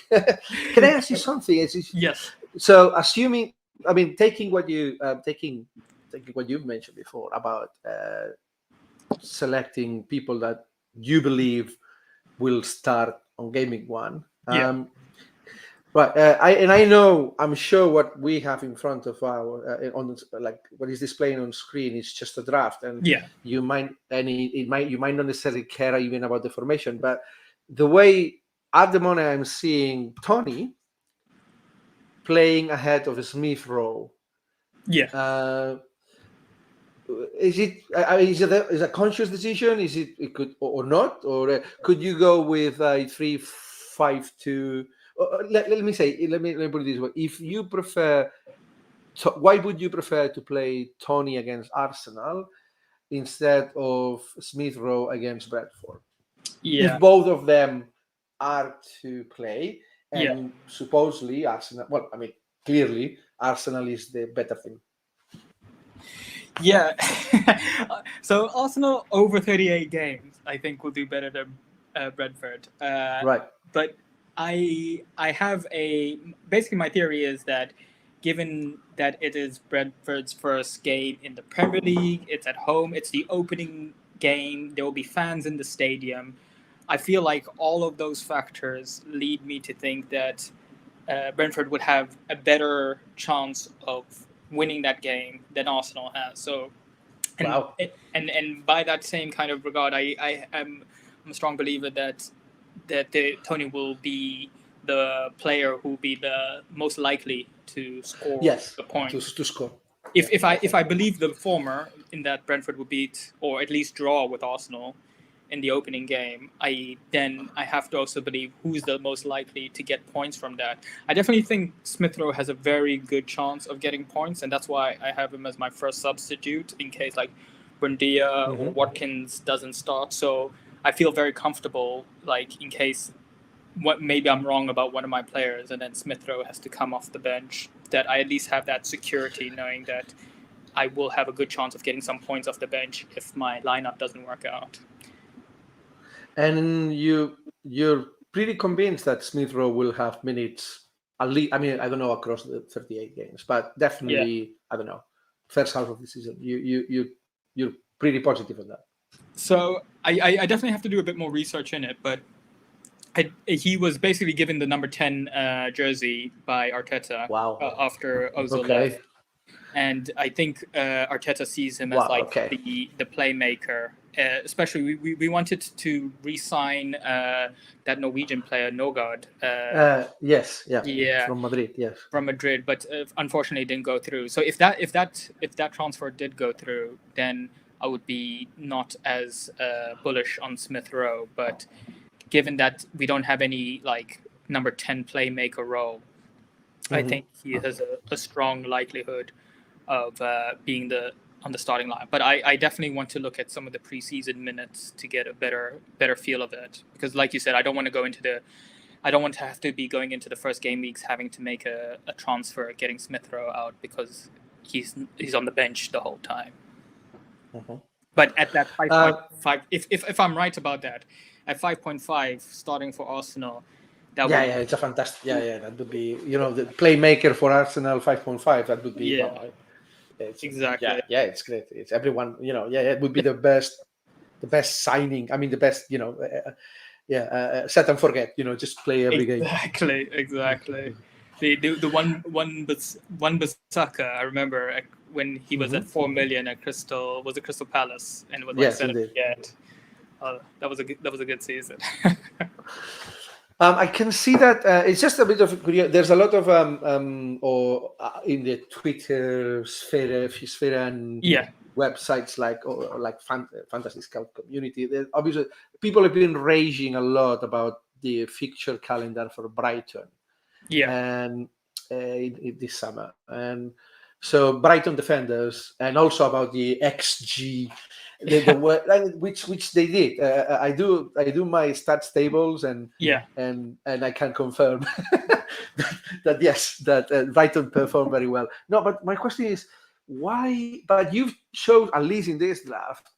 Can I ask you something? Yes. So assuming, I mean, taking what you taking what you've mentioned before about selecting people that you believe will start on Gaming One. Right, I'm sure what we have in front of our on like what is displaying on screen is just a draft, and you might not necessarily care even about the formation, but the way at the moment I'm seeing Tony playing ahead of Smith Rowe. Is it a conscious decision? Is it could or not, or could you go with a 3-5-2? Let me put it this way: if you prefer, why would you prefer to play Tony against Arsenal instead of Smith Rowe against Bradford? If both of them are to play, and supposedly Arsenal, well, I mean, clearly Arsenal is the better thing. Yeah. So Arsenal over 38 games, I think, will do better than Brentford. Right. But I have basically my theory is that given that it is Brentford's first game in the Premier League, it's at home, it's the opening game, there will be fans in the stadium. I feel like all of those factors lead me to think that Brentford would have a better chance of winning that game than Arsenal has. So, and by that same kind of regard, I am a strong believer that Tony will be the player who will be the most likely to score the points. To score. If I believe the former, in that Brentford will beat or at least draw with Arsenal in the opening game, I have to also believe who's the most likely to get points from that. I definitely think Smith Rowe has a very good chance of getting points, and that's why I have him as my first substitute in case like Buendia or Watkins doesn't start. So I feel very comfortable, like in case maybe I'm wrong about one of my players, and then Smith Rowe has to come off the bench, that I at least have that security knowing that I will have a good chance of getting some points off the bench if my lineup doesn't work out. And you're pretty convinced that Smith Rowe will have minutes at least. I mean, I don't know across the 38 games, but definitely, I don't know, first half of the season. You're pretty positive on that. So I definitely have to do a bit more research in it, but he was basically given the number 10 jersey by Arteta after Ozil left. And I think Arteta sees him as the playmaker. Especially, we wanted to re-sign that Norwegian player Nogard. From Madrid, from Madrid, but unfortunately, it didn't go through. So if that transfer did go through, then I would be not as bullish on Smith Rowe. But given that we don't have any like number 10 playmaker role, I think he has a strong likelihood of being on the starting line. But I definitely want to look at some of the preseason minutes to get a better feel of it, because like you said, I don't want to have to be going into the first game weeks having to make a transfer, getting Smith Rowe out because he's on the bench the whole time. But at that 5.5, if I'm right about that, at 5.5 starting for Arsenal, it's a fantastic. That would be, the playmaker for Arsenal 5.5. That would be exactly. It's great. It's everyone. It would be the best signing. I mean, the best. Set and forget. Just play every game. Exactly. The one Bissaka, I remember when he was at 4 million at Crystal Palace, and was like set and forget. That was a good season. I can see that it's just a bit of there's a lot of in the Twitter sphere and websites like Fantasy Scout community. Obviously, people have been raging a lot about the fixture calendar for Brighton, and this summer. And So Brighton defenders, and also about the XG, which they did. I do my stats tables, and Yeah. I can confirm that yes, that Brighton performed very well. No, but my question is why? But you've showed, at least in this draft,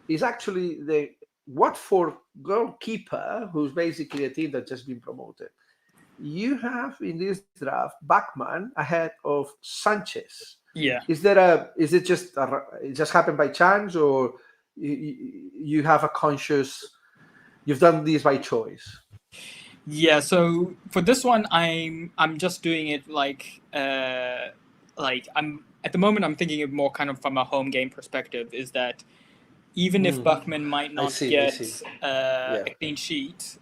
is actually the Watford goalkeeper, who's basically a team that's just been promoted. You have in this draft Bachmann ahead of Sanchez. Yeah. Is it just it just happened by chance, or you have a conscious? You've done this by choice. Yeah, so for this one, I'm just doing it like I'm at the moment I'm thinking of more kind of from a home game perspective. Is that even if Buckman might I not see. get Yeah. a clean sheet,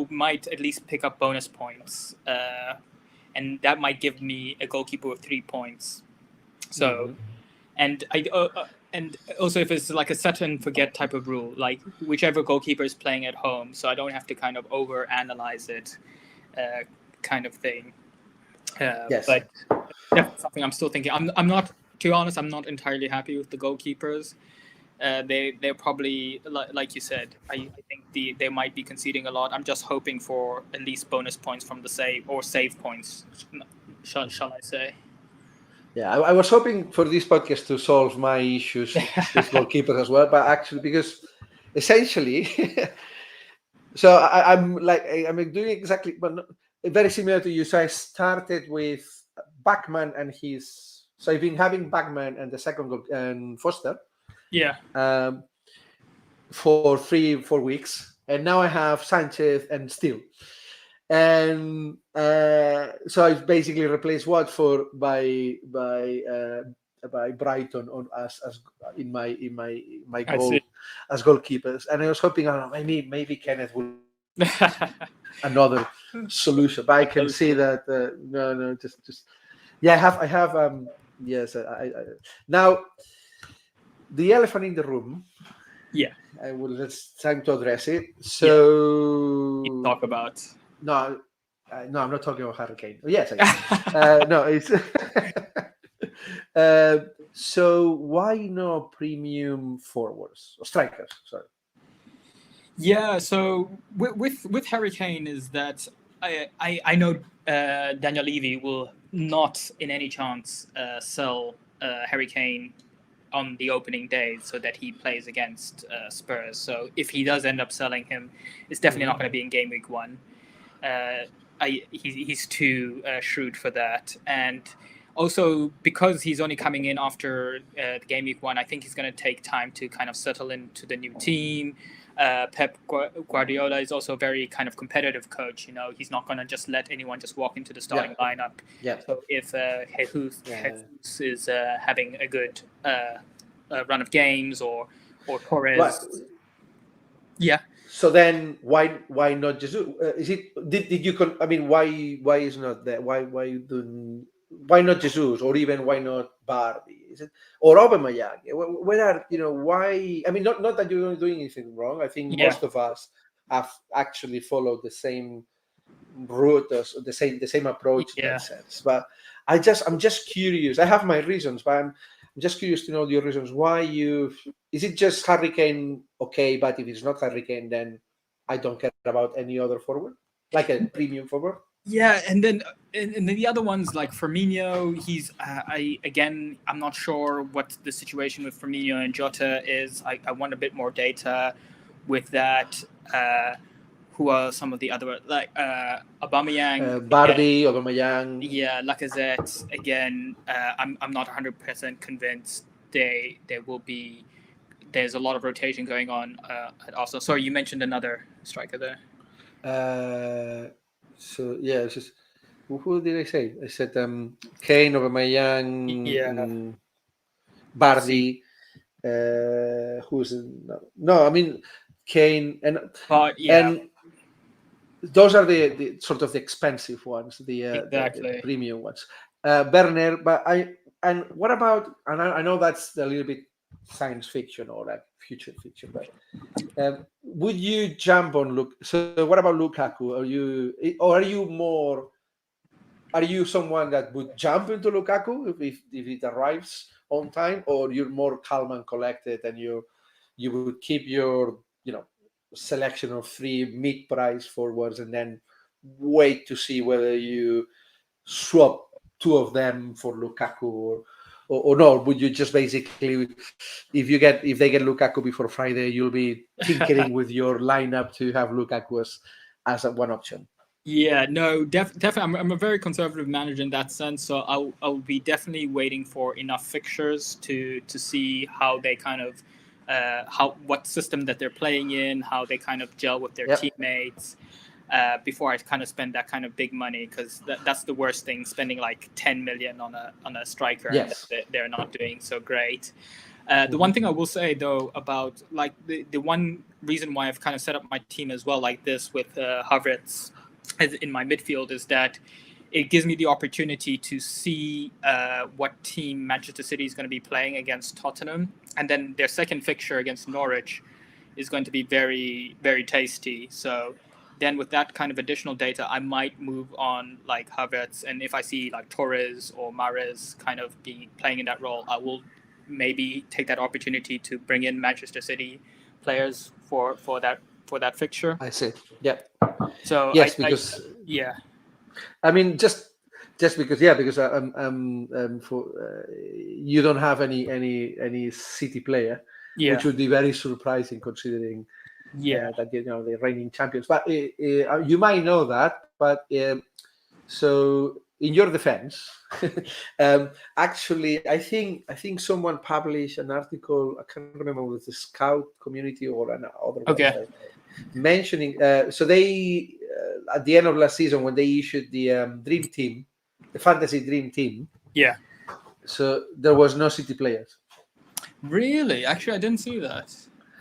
might at least pick up bonus points, and that might give me a goalkeeper with 3 points. So, and and also if it's like a set and forget type of rule, like whichever goalkeeper is playing at home, so I don't have to kind of over analyze it, kind of thing. Yes. But definitely something I'm still thinking. I'm not, to be honest, I'm not entirely happy with the goalkeepers. They're probably like you said. I think they might be conceding a lot. I'm just hoping for at least bonus points from the save points. Shall I say? Yeah, I was hoping for this podcast to solve my issues with goalkeepers as well, but actually, because essentially, so I'm doing exactly, but very similar to you. So I started with Bachmann and his. So I've been having Bachmann and the second goal and Foster. Yeah. For 3-4 weeks, and now I have Sanchez and Steele. And so I basically replaced Watford by Brighton on as in my goal as goalkeepers, and I was hoping, I don't know, maybe Kenneth will another solution, but I can see that no, just yeah, I have yes, I now the elephant in the room. Yeah, it's time to address it. So you talk about. No, I'm not talking about Hurricane. Yes, I no, it's so why no premium forwards or strikers? Sorry. Yeah, so with Hurricane is that I know Daniel Levy will not in any chance sell Hurricane on the opening day so that he plays against Spurs. So if he does end up selling him, it's definitely not going to be in game week 1. He's too shrewd for that, and also because he's only coming in after the game week 1, I think he's going to take time to kind of settle into the new team. Pep Guardiola is also a very kind of competitive coach. You know, he's not going to just let anyone just walk into the starting lineup. Yeah. So if Jesus is having a good run of games, or Torres, yeah. So then, why not Jesus? Is it did you? I mean, why is not that? Why not Jesus, or even why not Barbie? Is it or Aubameyang? Where are why? I mean, not that you're doing anything wrong. I think most of us have actually followed the same route, or the same approach in that sense. But I'm just curious. I have my reasons, but I'm just curious to know your reasons why is it just Hurricane, okay, but if it's not Hurricane, then I don't care about any other forward, like a premium forward. Yeah, and then the other ones like Firmino, he's I'm not sure what the situation with Firmino and Jota is. I want a bit more data with that. Who are some of the other, like Aubameyang, Barbie, Aubameyang? Yeah, Lacazette again. I'm not 100% convinced they will be. There's a lot of rotation going on at Arsenal. Sorry, you mentioned another striker there. So yeah, it's just who did I say? I said Kane, Aubameyang, Bardi. Who's no? I mean Kane and those are the sort of the expensive ones, the premium ones. Werner, but what about? And I know that's a little bit science fiction or like future fiction, but would you jump on Luke? So what about Lukaku? Are you more are you someone that would jump into Lukaku if it arrives on time, or you're more calm and collected, and you would keep your selection of 3 mid-price forwards and then wait to see whether you swap 2 of them for Lukaku or no? Would you just basically, if they get Lukaku before Friday, you'll be tinkering with your lineup to have Lukaku as one option? Yeah, no, definitely. I'm a very conservative manager in that sense, so I'll be definitely waiting for enough fixtures to see how they kind of what system that they're playing in, how they kind of gel with their teammates. Before I kind of spend that kind of big money, because that's the worst thing, spending like 10 million on a striker and they're not doing so great. The one thing I will say though about like the one reason why I've kind of set up my team as well like this with Havertz in my midfield is that it gives me the opportunity to see what team Manchester City is going to be playing against Tottenham, and then their second fixture against Norwich is going to be very, very tasty. So then with that kind of additional data, I might move on like Havertz, and if I see like Torres or Mahrez kind of be playing in that role, I will maybe take that opportunity to bring in Manchester City players for that fixture. I see. Yeah. So yes, because I mean just because for you don't have any City player, which would be very surprising considering that they're reigning champions. But you might know that. But so in your defense, actually, I think someone published an article. I can't remember with the Scout community or another website mentioning. So they at the end of last season when they issued the Dream Team, the Fantasy Dream Team. Yeah. So there was no City players. Really? Actually, I didn't see that.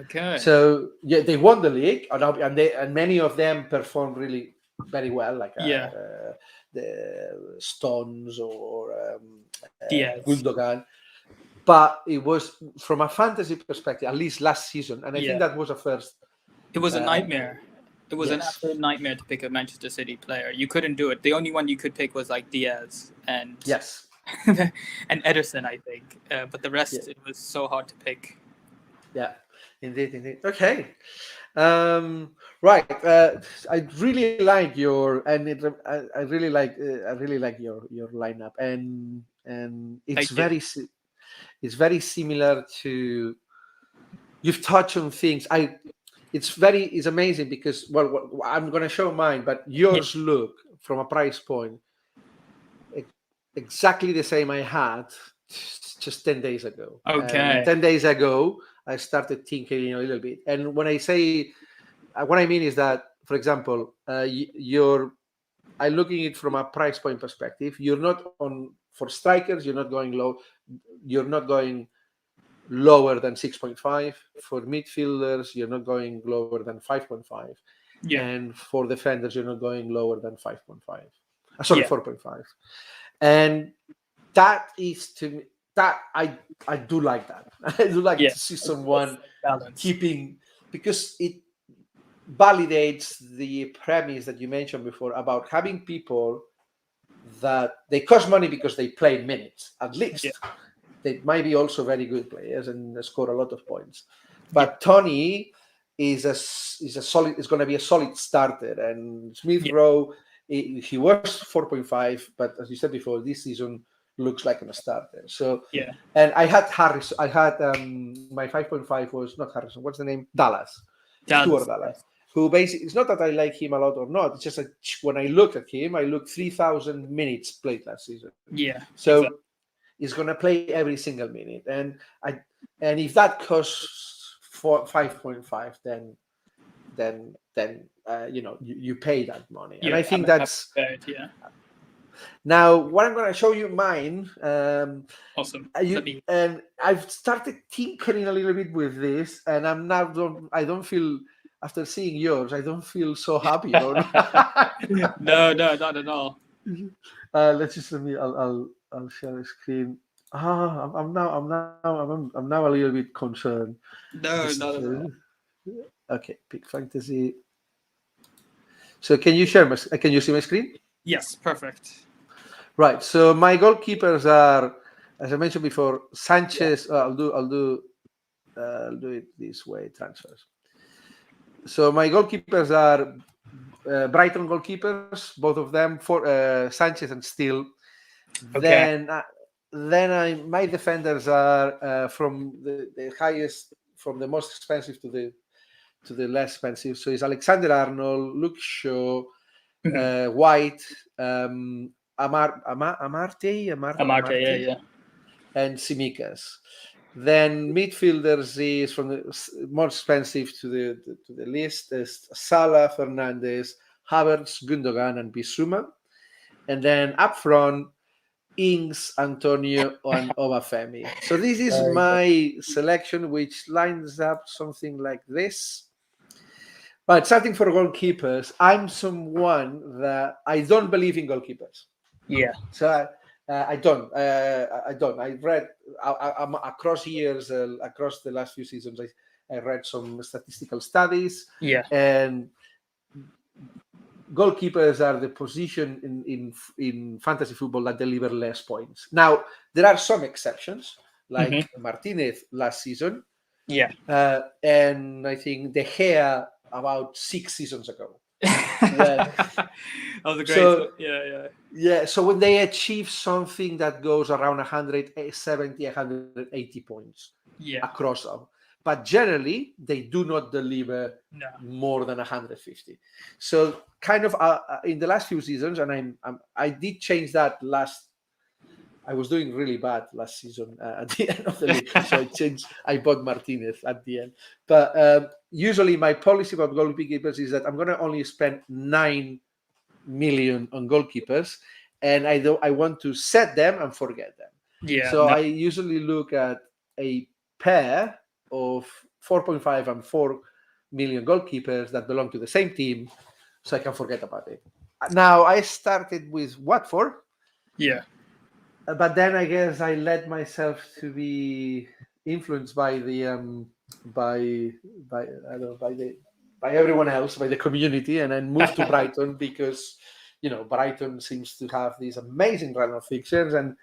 Okay. So yeah, they won the league, and many of them performed really very well, like the Stones or Gundogan. But it was from a fantasy perspective, at least last season, and I think that was a first. It was a nightmare. It was an absolute nightmare to pick a Manchester City player. You couldn't do it. The only one you could pick was like Diaz and and Ederson, I think. But the rest, it was so hard to pick. Yeah, indeed. Okay. Right. I really like your I really like your lineup, and it's very similar to. You've touched on things. It's amazing because I'm going to show mine, but yours look from a price point exactly the same I had just 10 days ago. Okay. 10 days ago, I started tinkering a little bit. And when I say, what I mean is that, for example, I'm looking at it from a price point perspective. You're not for strikers, you're not going low. You're not going lower than 6.5. For midfielders, you're not going lower than 5.5. Yeah. And for defenders, you're not going lower than 5.5. Sorry, 4.5. And that is to me, that I do like that. I do like to see someone keeping, because it validates the premise that you mentioned before about having people that they cost money because they play minutes at least. They might be also very good players and score a lot of points. But Tony is going to be a solid starter, and Smith Rowe, he was 4.5, but as you said before, this season looks like a starter. So and I had Harris. I had my 5.5 was not Harrison. What's the name? Stuart Dallas. Who basically, it's not that I like him a lot or not. It's just that when I look at him, I look 3,000 minutes played last season. Yeah. So he's going to play every single minute, and if that costs 5.5, then you pay that money, and I think that's Now, what I'm going to show you mine. Awesome. And I've started tinkering a little bit with this, and I don't feel. After seeing yours, I don't feel so happy. No, not at all. Let's just I'll share the screen. I'm now a little bit concerned. No, not at all. Okay, pick fantasy. So can you see my screen? Yes, perfect. Right. So my goalkeepers are, as I mentioned before, Sanchez. I'll do it this way. Transfers. So my goalkeepers are Brighton goalkeepers, both of them, for Sanchez and Steele. Okay. Then my defenders are from the highest, from the most expensive to the less expensive. So it's Alexander Arnold, Luke Shaw, White, Amarte, Amarte, yeah. and Simikas. Then midfielders is from the more expensive to the list is Salah, Fernandes, Havertz, Gundogan, and Bissouma. And then up front, Ings, Antonio, and Obafemi. So this is my selection, which lines up something like this. But starting for goalkeepers, I'm someone that I don't believe in goalkeepers. Yeah. So I don't. I read I'm across years, across the last few seasons. I read some statistical studies. Yeah. And goalkeepers are the position in fantasy football that deliver less points. Now there are some exceptions, like Martinez last season. Yeah. And I think De Gea about 6 seasons ago. That was a great. So, yeah. So when they achieve something that goes around 170, 180 points across them, but generally they do not deliver more than 150. So kind of in the last few seasons, and I did change that last. I was doing really bad last season at the end of the league, so I bought Martinez at the end. But usually my policy about goalkeepers is that I'm going to only spend 9 million on goalkeepers, and I want to set them and forget them. Yeah. So I usually look at a pair of 4.5 and 4 million goalkeepers that belong to the same team, so I can forget about it. Now I started with Watford. Yeah. But then I guess I let myself to be influenced by the by everyone else, by the community, and then moved to Brighton because Brighton seems to have these amazing run of fixtures, and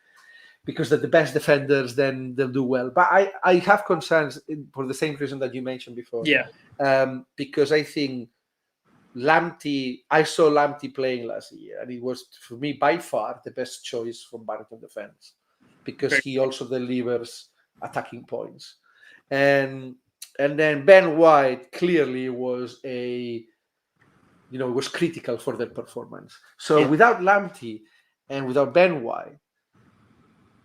because they're the best defenders, then they'll do well. But I have concerns for the same reason that you mentioned before. Yeah. Because I think I saw Lamptey playing last year, and it was, for me, by far the best choice from Brighton defense because he also delivers attacking points. And then Ben White clearly was was critical for their performance. So without Lamptey and without Ben White,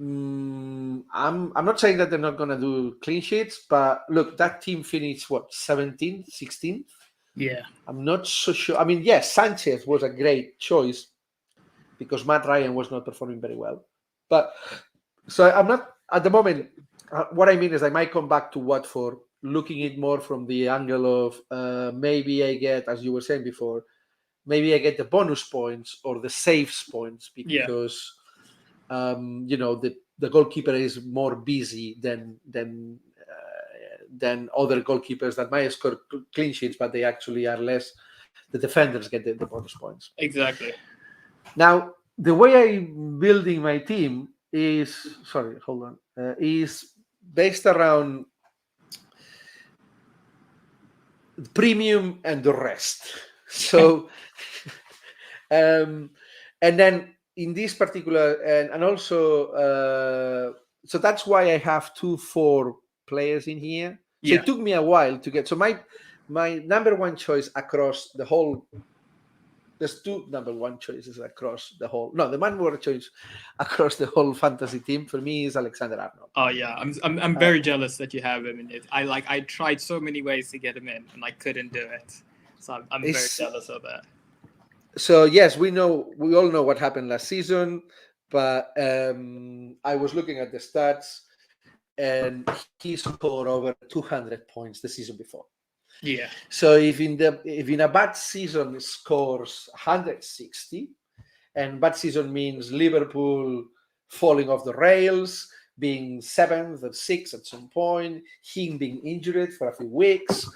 I'm not saying that they're not going to do clean sheets, but look, that team finished 17th, 16th. Yeah. I'm not so sure. I mean, yes, Sanchez was a great choice because Matt Ryan was not performing very well. But so I'm not at the moment. What I mean is I might come back to Watford, looking at it more from the angle of maybe I get, as you were saying before, maybe I get the bonus points or the saves points because the goalkeeper is more busy than other goalkeepers that might score clean sheets, but they actually are less. The defenders get the bonus points. Exactly. Now, the way I'm building my team is based around premium and the rest. So, and then in this particular, and also, so that's why I have 2-4 players in here. So it took me a while to get. So my number one choice across the whole. There's 2 number one choices across the whole. No, the number one choice across the whole fantasy team for me is Alexander Arnold. Oh yeah, I'm very jealous that you have him in it. I tried so many ways to get him in, and I couldn't do it. So I'm very jealous of that. So yes, we all know what happened last season, but I was looking at the stats, and he scored over 200 points the season before. Yeah. So if in a bad season scores 160, and bad season means Liverpool falling off the rails, being 7th or 6th at some point, him being injured for a few weeks.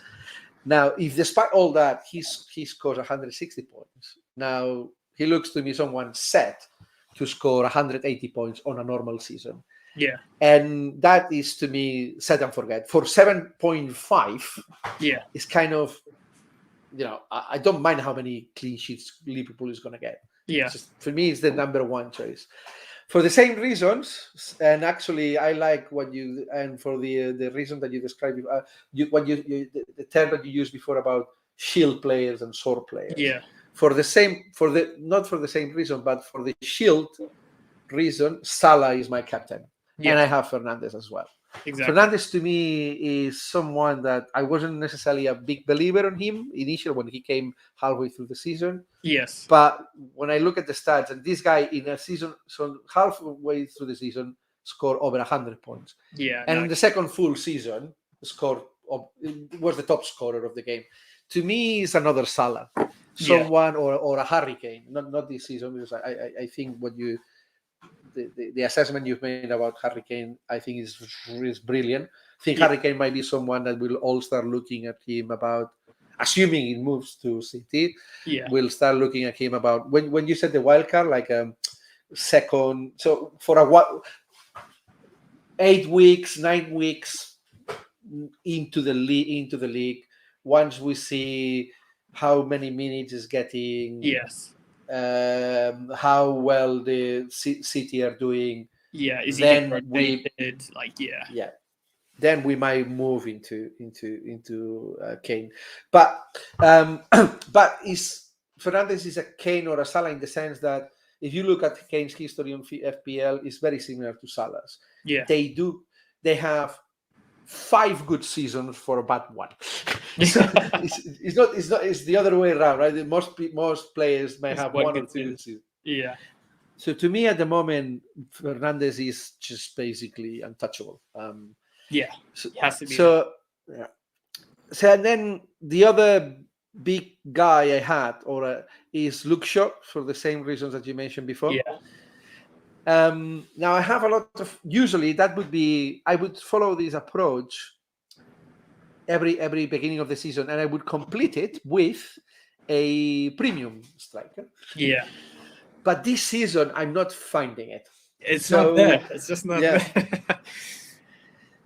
Now, if despite all that he scores 160 points, now he looks to me someone set to score 180 points on a normal season. Yeah. And that is, to me, set and forget. For 7.5, Yeah. it's kind of, I don't mind how many clean sheets Liverpool is going to get. Yeah. For me, it's the number one choice. For the same reasons, and actually, I like what you, and for the reason that you described, the term that you used before about shield players and sword players. Yeah. Not for the same reason, but for the shield reason, Salah is my captain, and I have Fernandes as well. Exactly. Fernandes to me is someone that I wasn't necessarily a big believer on him initially when he came halfway through the season. Yes. But when I look at the stats, and this guy in a season, so halfway through the season, scored over 100 points. Yeah. And in the second full season, was the top scorer of the game. To me, it's another Salah, someone or a Harry Kane. Not this season, because I think what you. The assessment you've made about Harry Kane, I think is brilliant. I think Harry Kane might be someone that we'll all start looking at him about, assuming he moves to City. Yeah. We'll start looking at him about when you said the wild card, like second. So for 8 weeks, 9 weeks into the league, once we see how many minutes is getting. Yes. How well the City are doing. Yeah, is then he rotated? Then we might move into Kane. But Fernandes is a Kane or a Salah in the sense that if you look at Kane's history on FPL, it's very similar to Salah's. Yeah, they have 5 good seasons for a bad one. So it's the other way around, right? Most players may have 1 or 2 good seasons. Yeah. So to me, at the moment, Fernandes is just basically untouchable. Has to be. So and then the other big guy I had is Luke Shaw for the same reasons that you mentioned before. Yeah. Now I have a lot of. Usually, that would be I would follow this approach every beginning of the season, and I would complete it with a premium striker. Yeah. But this season, I'm not finding it. It's not there. It's just not there.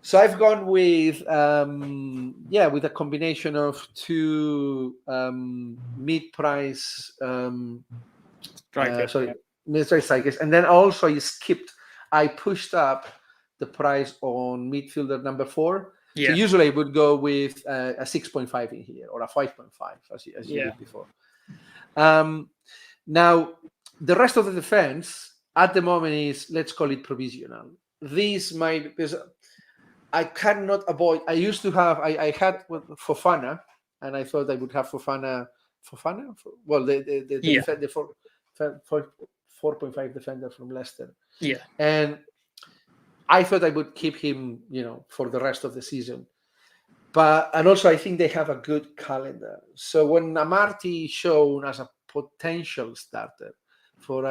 So I've gone with with a combination of 2 mid-price strikers, and then also I pushed up the price on midfielder number 4. Yeah. So usually I would go with a 6.5 in here or a 5.5 as you did before. Now the rest of the defense at the moment is, let's call it provisional. This might, because I cannot avoid. I used to have. I had Fofana, and I thought I would have Fofana. Well, the 4.5 defender from Leicester. Yeah. And I thought I would keep him, for the rest of the season. And also I think they have a good calendar. So when Amarty shown as a potential starter for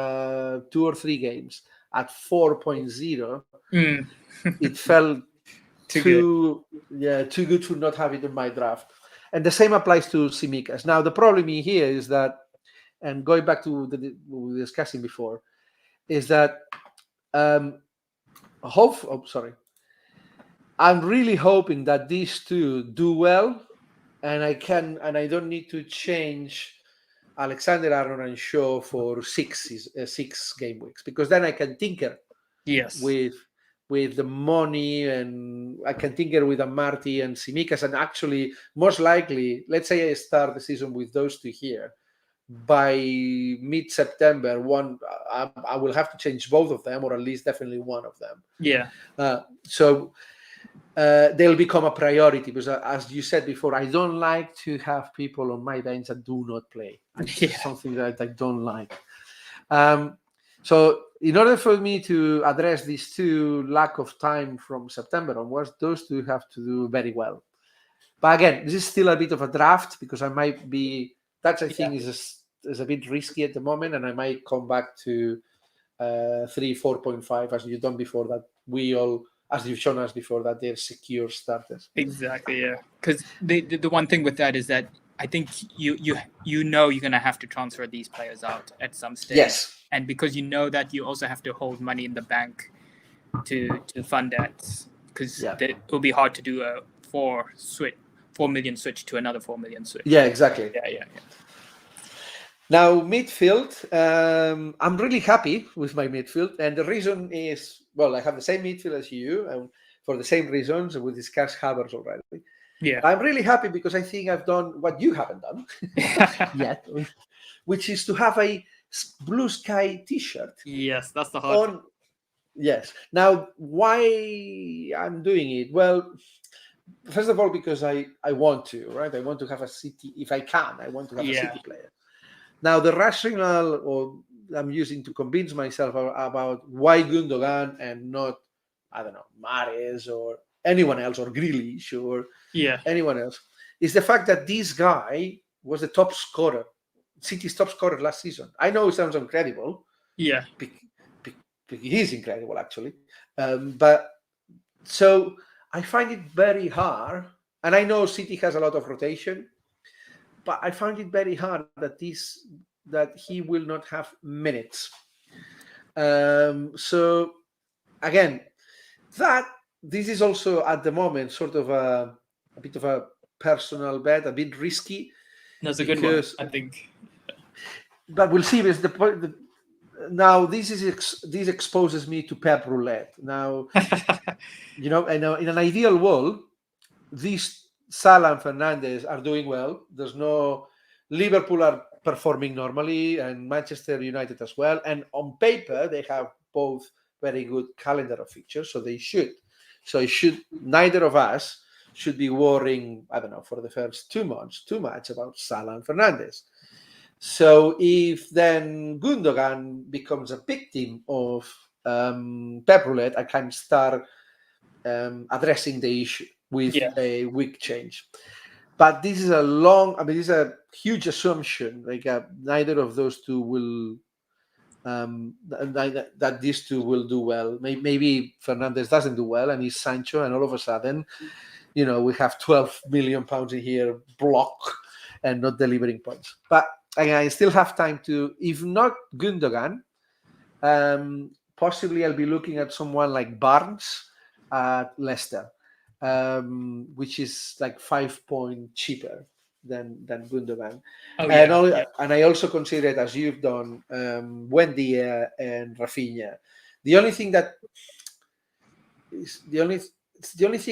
2 or 3 games at 4.0, it felt too good to not have it in my draft. And the same applies to Tsimikas. Now the problem here is that, and going back to what we were discussing before, is that I'm really hoping that these 2 do well, and I don't need to change Alexander-Arnold and Shaw for 6 game weeks, because then I can tinker with the money, and I can tinker with Amarty and Tsimikas, and actually most likely, let's say I start the season with those 2 here. By mid-September, I will have to change both of them, or at least definitely one of them. Yeah. So they'll become a priority, because as you said before, I don't like to have people on my bench that do not play. It's something that I don't like. So in order for me to address these 2 lack of time from September onwards, those 2 have to do very well. But again, this is still a bit of a draft, because I might be. That I think is a bit risky at the moment, and I might come back to 4.5 as you've done before. That as you've shown us before, that they're secure starters. Exactly, yeah. Because the one thing with that is that I think you're going to have to transfer these players out at some stage. Yes. and because you know that you also have to hold money in the bank to fund that, because it will be hard to do a 4 million switch to another 4 million switch. Yeah, exactly. Yeah. Now, midfield, I'm really happy with my midfield. And the reason is, well, I have the same midfield as you, and for the same reasons. We discussed Havertz already. Yeah. I'm really happy because I think I've done what you haven't done yet, which is to have a blue sky t-shirt. Yes, that's the hard on. Yes. Now, why I'm doing it? Well, first of all, because I want to, right? I want to have a City, if I can, I want to have a City player. Now, the rationale or I'm using to convince myself about why Gundogan and not, I don't know, Mahrez or anyone else, or Grealish or anyone else, is the fact that this guy was the top scorer, City's top scorer last season. I know it sounds incredible. Yeah. He is incredible, actually. But so I find it very hard, and I know City has a lot of rotation, but I find it very hard that he will not have minutes. So again, this is also at the moment sort of a bit of a personal bet, a bit risky. That's a good one, I think. But we'll see. Is the point? Now this exposes me to Pep roulette. Now, you know, in an ideal world, these Salah and Fernandes are doing well. There's no Liverpool are performing normally, and Manchester United as well. And on paper, they have both very good calendar of fixtures, so they should. So neither of us should be worrying, I don't know, for the first 2 months too much about Salah and Fernandes. So if then Gundogan becomes a victim of Pep roulette, I can start addressing the issue with a week change. But this is this is a huge assumption. Like neither of those two will, that these two will do well. Maybe Fernandes doesn't do well, and he's Sancho, and all of a sudden, you know, we have 12 million pounds a year block and not delivering points. But again, I still have time to, if not Gundogan, possibly I'll be looking at someone like Barnes at Leicester, which is like 5 points cheaper than Gundogan. And I also consider it, as you've done, Wendy and Rafinha. The only thing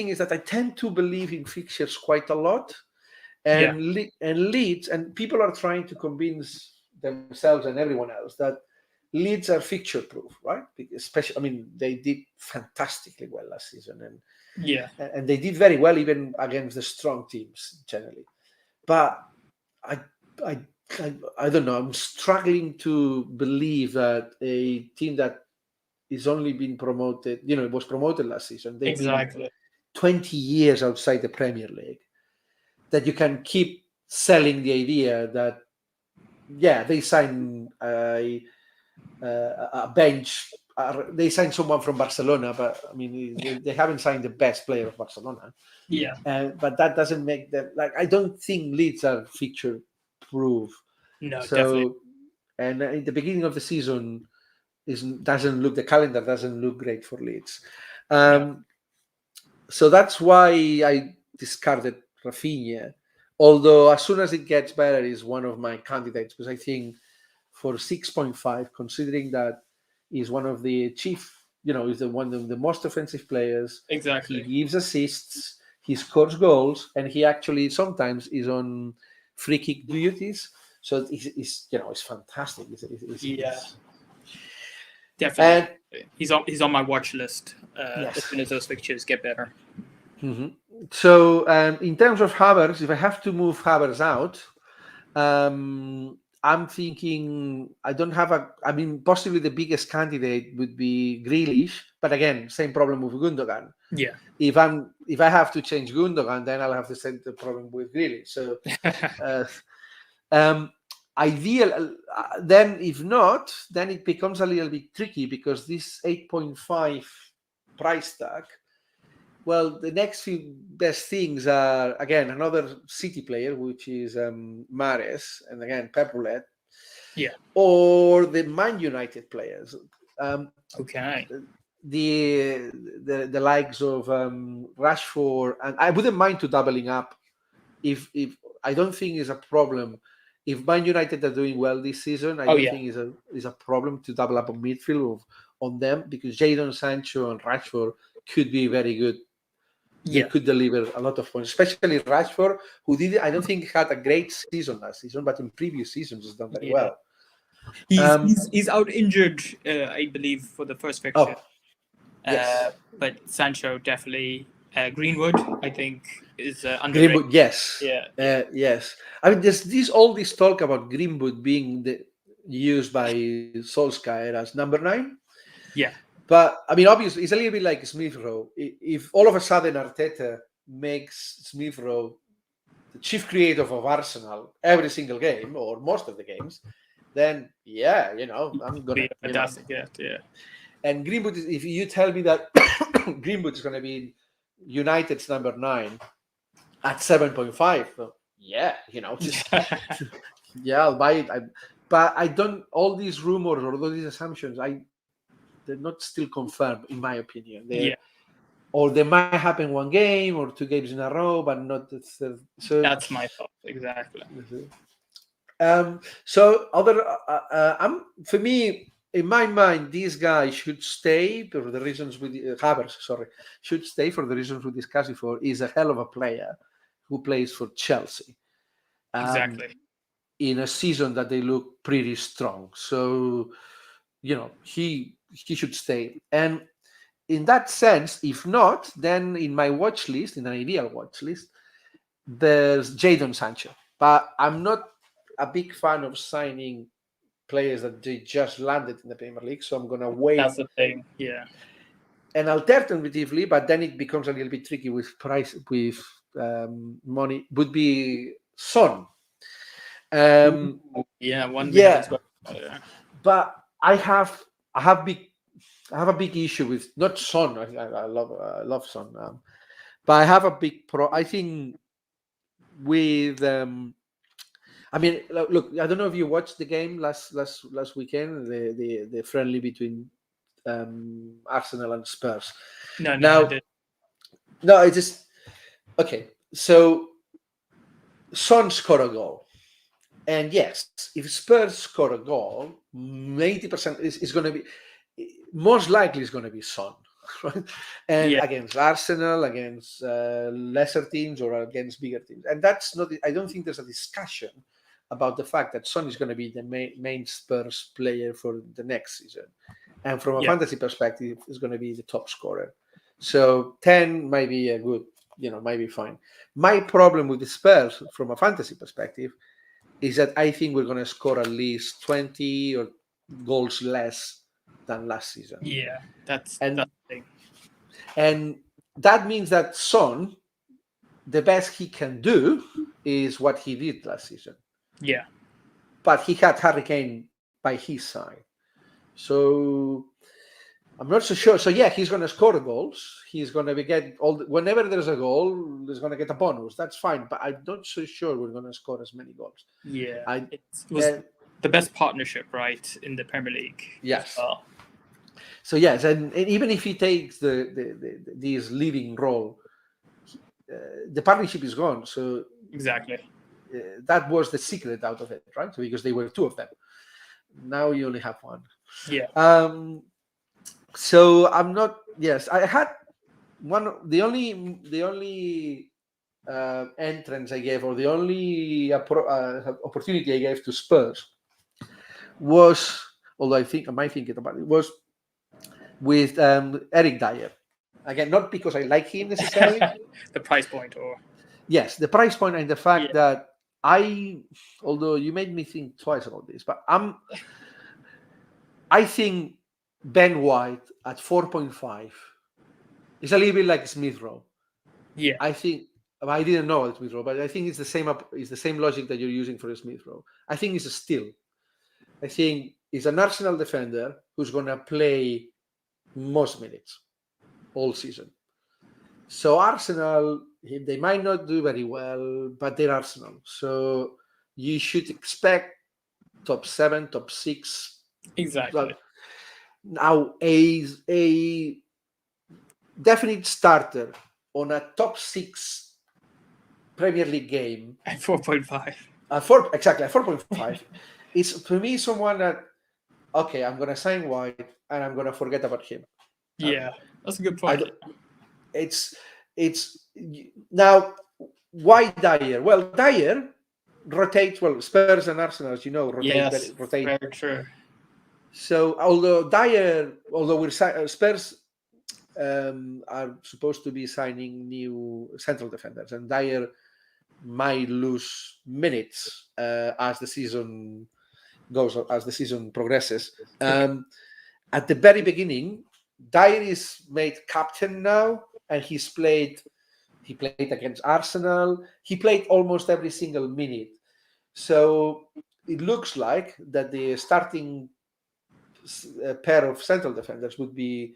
is that I tend to believe in fixtures quite a lot. And Leeds, and people are trying to convince themselves and everyone else that Leeds are fixture proof, right? Especially, I mean, they did fantastically well last season, and they did very well even against the strong teams generally. But I don't know. I'm struggling to believe that a team that is only been promoted, you know, it was promoted last season. They've been 20 years outside the Premier League. That you can keep selling the idea that, they sign a bench. They signed someone from Barcelona, but I mean, they haven't signed the best player of Barcelona. But that doesn't make them, like, I don't think Leeds are fixture proof. No, definitely. And in the beginning of the season, the calendar doesn't look great for Leeds. So that's why I discarded Rafinha, although as soon as it gets better is one of my candidates, because I think for 6.5, considering that he's one of the chief, you know, he's one of the most offensive players. Exactly. He gives assists, he scores goals, and he actually sometimes is on free kick duties. So it's fantastic. Definitely. And he's on my watch list as soon as those fixtures get better. Mm-hmm. So in terms of Havertz, if I have to move Havertz out, I'm thinking possibly the biggest candidate would be Grealish, but again, same problem with Gundogan. Yeah. If I have to change Gundogan, then I'll have the same problem with Grealish. So ideal. Then if not, then it becomes a little bit tricky because this 8.5 price tag. Well, the next few best things are, again, another City player, which is Mahrez, and again, Pep roulette. Yeah. or the Man United players. Okay. The likes of Rashford, and I wouldn't mind to doubling up if I don't think is a problem. If Man United are doing well this season, I don't think is a problem to double up on midfield on them, because Jadon Sancho and Rashford could be very good. They could deliver a lot of points, especially Rashford, who I don't think had a great season last season, but in previous seasons has done very well. He's out injured, I believe, for the first fixture. Yes. But Sancho definitely. Greenwood, I think, is underrated. Greenwood, yes. Yes. I mean, there's all this talk about Greenwood being used by Solskjaer as number 9. Yeah. But, I mean, obviously, it's a little bit like Smith Rowe. If all of a sudden Arteta makes Smith Rowe the chief creative of Arsenal every single game, or most of the games, then, I'm going to... Fantastic, yeah. And Greenwood, if you tell me that Greenwood is going to be United's number 9 at 7.5, I'll buy it. But I don't, all these rumors or all these assumptions, they're not still confirmed, in my opinion. Or they might happen one game or 2 games in a row, but not the third. So that's my thought, exactly. So for me, in my mind, this guy should stay for the reasons should stay for the reasons we discussed before. He's a hell of a player who plays for Chelsea. Exactly. In a season that they look pretty strong. So, he should stay. And in that sense, if not, then in my watch list, in an ideal watch list, there's Jadon Sancho. But I'm not a big fan of signing players that they just landed in the Premier League, so I'm going to wait. That's the thing, yeah. And alternatively, but then it becomes a little bit tricky with price, with money, would be Son. One as well. But I have a big issue with not Son. I love Son, but I have a big I think with I mean, look, I don't know if you watched the game last weekend, the friendly between Arsenal and Spurs. No, now, I did. No, it's just okay. So Son scored a goal, and yes, if Spurs score a goal, 80% is going to be, most likely is going to be Son, right? And against Arsenal, against lesser teams, or against bigger teams, and that's not. I don't think there's a discussion about the fact that Son is going to be the main Spurs player for the next season, and from a fantasy perspective, is going to be the top scorer. So 10 might be a good, might be fine. My problem with the Spurs from a fantasy perspective is that I think we're going to score at least 20 or goals less than last season. Yeah, that's the thing. And that means that Son, the best he can do is what he did last season. Yeah. But he had Harry Kane by his side. So I'm not so sure. So he's going to score goals. He's going to get whenever there's a goal, he's going to get a bonus. That's fine. But I'm not so sure we're going to score as many goals. Yeah, it was the best partnership, right, in the Premier League. Yes. So yes, and even if he takes this leading role, the partnership is gone. So exactly. That was the secret out of it, right? So because they were 2 of them. Now you only have 1. Yeah. So I'm not. Yes, I had one. The only entrance I gave, or the only opportunity I gave to Spurs was, although I might think about it, was with Eric Dyer. Again, not because I like him necessarily. The price point, or yes, the price point, and the fact that although you made me think twice about this, but I think Ben White at 4.5 is a little bit like Smith Rowe. Yeah, I think I didn't know Smith Rowe, but I think it's the same logic that you're using for Smith Rowe. I think it's a steal. I think he's an Arsenal defender who's going to play most minutes all season. So Arsenal, they might not do very well, but they're Arsenal. So you should expect top 7, top 6. Exactly. Now, a definite starter on a top 6 Premier League game At 4.5. Exactly, 4.5 is for me someone that, okay, I'm gonna sign White and I'm gonna forget about him. Yeah, that's a good point. It's now why Dyer? Well, Dyer rotates. Well, Spurs and Arsenal, as you know, rotate. Very true. So although Spurs are supposed to be signing new central defenders, and Dyer might lose minutes as the season progresses. At the very beginning, Dyer is made captain now, and he played against Arsenal. He played almost every single minute. So it looks like that the starting pair of central defenders would be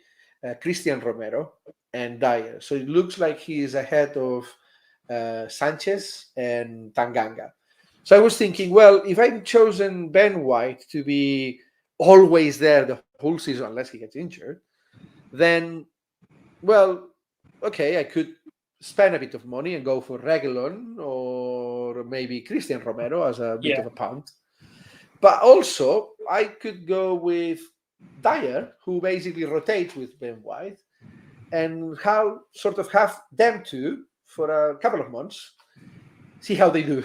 Christian Romero and Dyer. So it looks like he is ahead of Sanchez and Tanganga. So I was thinking, well, if I've chosen Ben White to be always there the whole season, unless he gets injured, then, well, okay, I could spend a bit of money and go for Reguilon or maybe Christian Romero as a bit of a punt. But also, I could go with Dyer, who basically rotates with Ben White, and have them two for a couple of months, see how they do.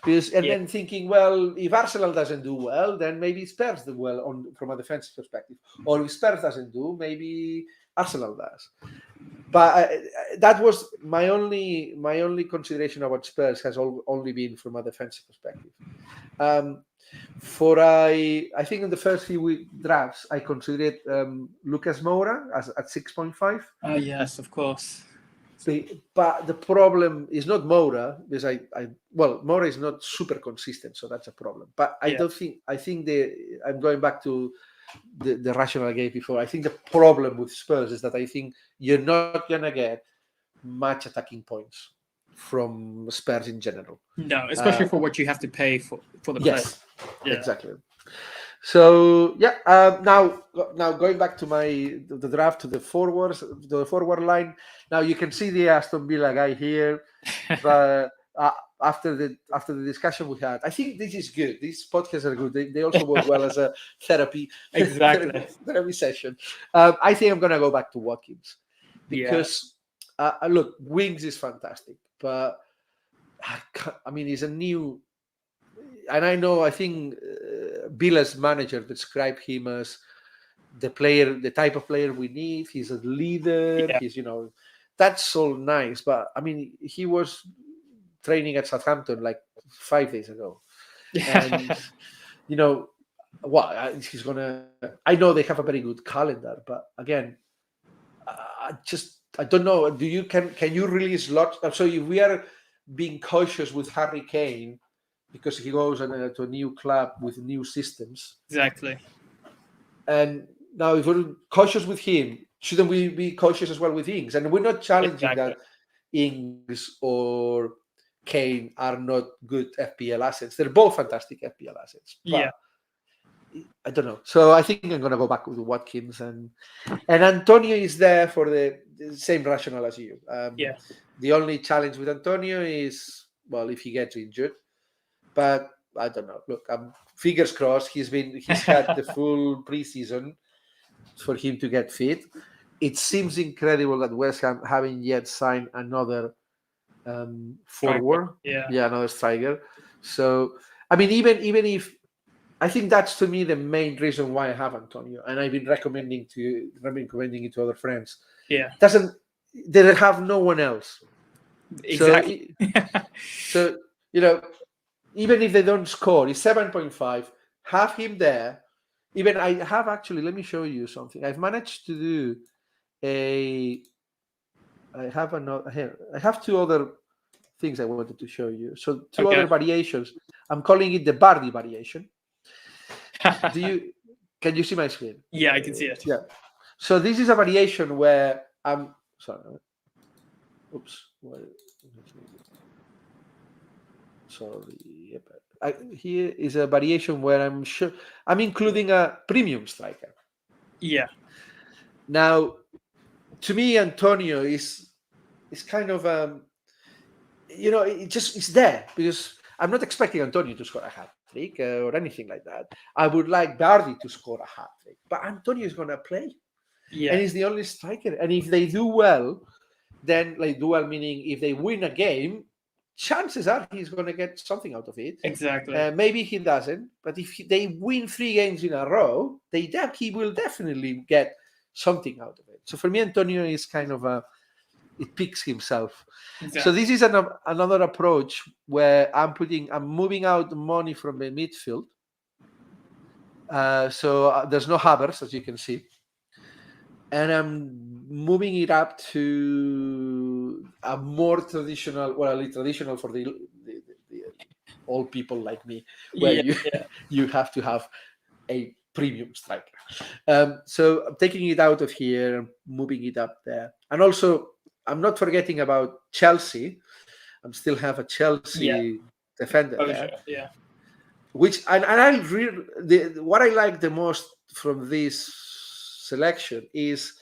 Then thinking, well, if Arsenal doesn't do well, then maybe Spurs do well from a defensive perspective. Or if Spurs doesn't do, maybe Arsenal does. But that was my only consideration about Spurs has only been from a defensive perspective. I think in the first few drafts, I considered Lucas Moura at 6.5. Oh yes, of course. But the problem is not Moura, because Moura is not super consistent, so that's a problem. But I think I'm going back to the rationale I gave before. I think the problem with Spurs is that I think you're not gonna get much attacking points from Spurs in general. No, especially for what you have to pay for the yes, player. Exactly. So now going back to the draft, to the forward line. Now you can see the Aston Villa guy here. But after the discussion we had, I think this is good. These podcasts are good. They also work well as a therapy therapy session. I think I'm gonna go back to Watkins because look, Wings is fantastic, but I mean he's a new. And I think Villa's manager described him as the type of player we need. He's a leader. He's, that's all nice. But I mean, he was training at Southampton like 5 days ago. And, he's going to, I know they have a very good calendar, but again, I don't know. Can you release lots? So if we are being cautious with Harry Kane, because he goes to a new club with new systems. Exactly. And now if we're cautious with him, shouldn't we be cautious as well with Ings? And we're not challenging that Ings or Kane are not good FPL assets. They're both fantastic FPL assets. But I don't know. So I think I'm going to go back with Watkins. And Antonio is there for the same rationale as you. The only challenge with Antonio is, well, if he gets injured. But I don't know. Look, fingers crossed. He's had the full preseason for him to get fit. It seems incredible that West Ham haven't yet signed another forward. Another striker. So I mean, even if I think that's to me the main reason why I have Antonio, and I've been recommending it to other friends. They have no one else. Exactly. So even if they don't score, he's 7.5. Have him there. Even I have actually, let me show you something. I've managed to do I have two other things I wanted to show you. So two other variations. I'm calling it the Bardi variation. Can you see my screen? Yeah, I can see it. Yeah. So this is a variation where I'm sorry. Oops. Sorry. here is a variation where I'm sure I'm including a premium striker. Yeah. Now, to me, Antonio is kind of it's there because I'm not expecting Antonio to score a hat trick or anything like that. I would like Bardi to score a hat trick, but Antonio is going to play, and he's the only striker. And if they do well, then do well meaning if they win a game, chances are he's going to get something out of it. Exactly. Maybe he doesn't, but if they win 3 games in a row, he will definitely get something out of it. So for me, Antonio is kind of it picks himself. Exactly. So this is another approach where I'm moving out the money from the midfield. So there's no Havertz, as you can see. And I'm moving it up to a more traditional, traditional for the old people like me, where you have to have a premium striker. So I'm taking it out of here and moving it up there. And also, I'm not forgetting about Chelsea. I still have a Chelsea defender there. Sure. Yeah. Which what I like the most from this selection is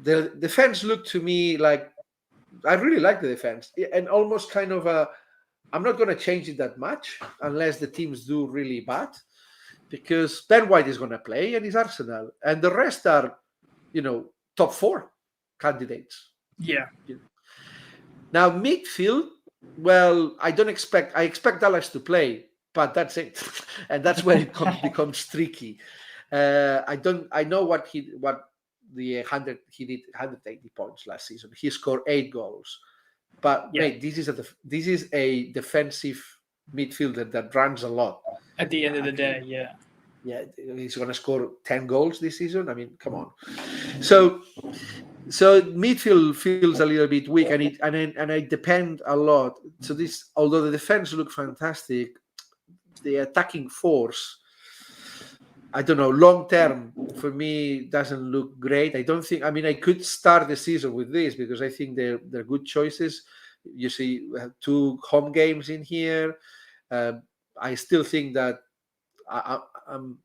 the defense looked to me like I really like the defense and almost kind of I'm not going to change it that much unless the teams do really bad, because Ben White is going to play and he's Arsenal, and the rest are top 4 candidates. Yeah. Now midfield, well, I expect Dallas to play, but that's it, and that's where it becomes tricky. I know what he did 180 points last season. He scored 8 goals, but mate, this is a defensive midfielder that runs a lot. At the end of the day, he's going to score 10 goals this season. I mean, come on. So midfield feels a little bit weak, and I depend a lot. So this, although the defense look fantastic, the attacking force, I don't know, long term for me doesn't look great. I don't think. I mean, I could start the season with this because I think they're good choices. You see, we have 2 home games in here. I still think that I'm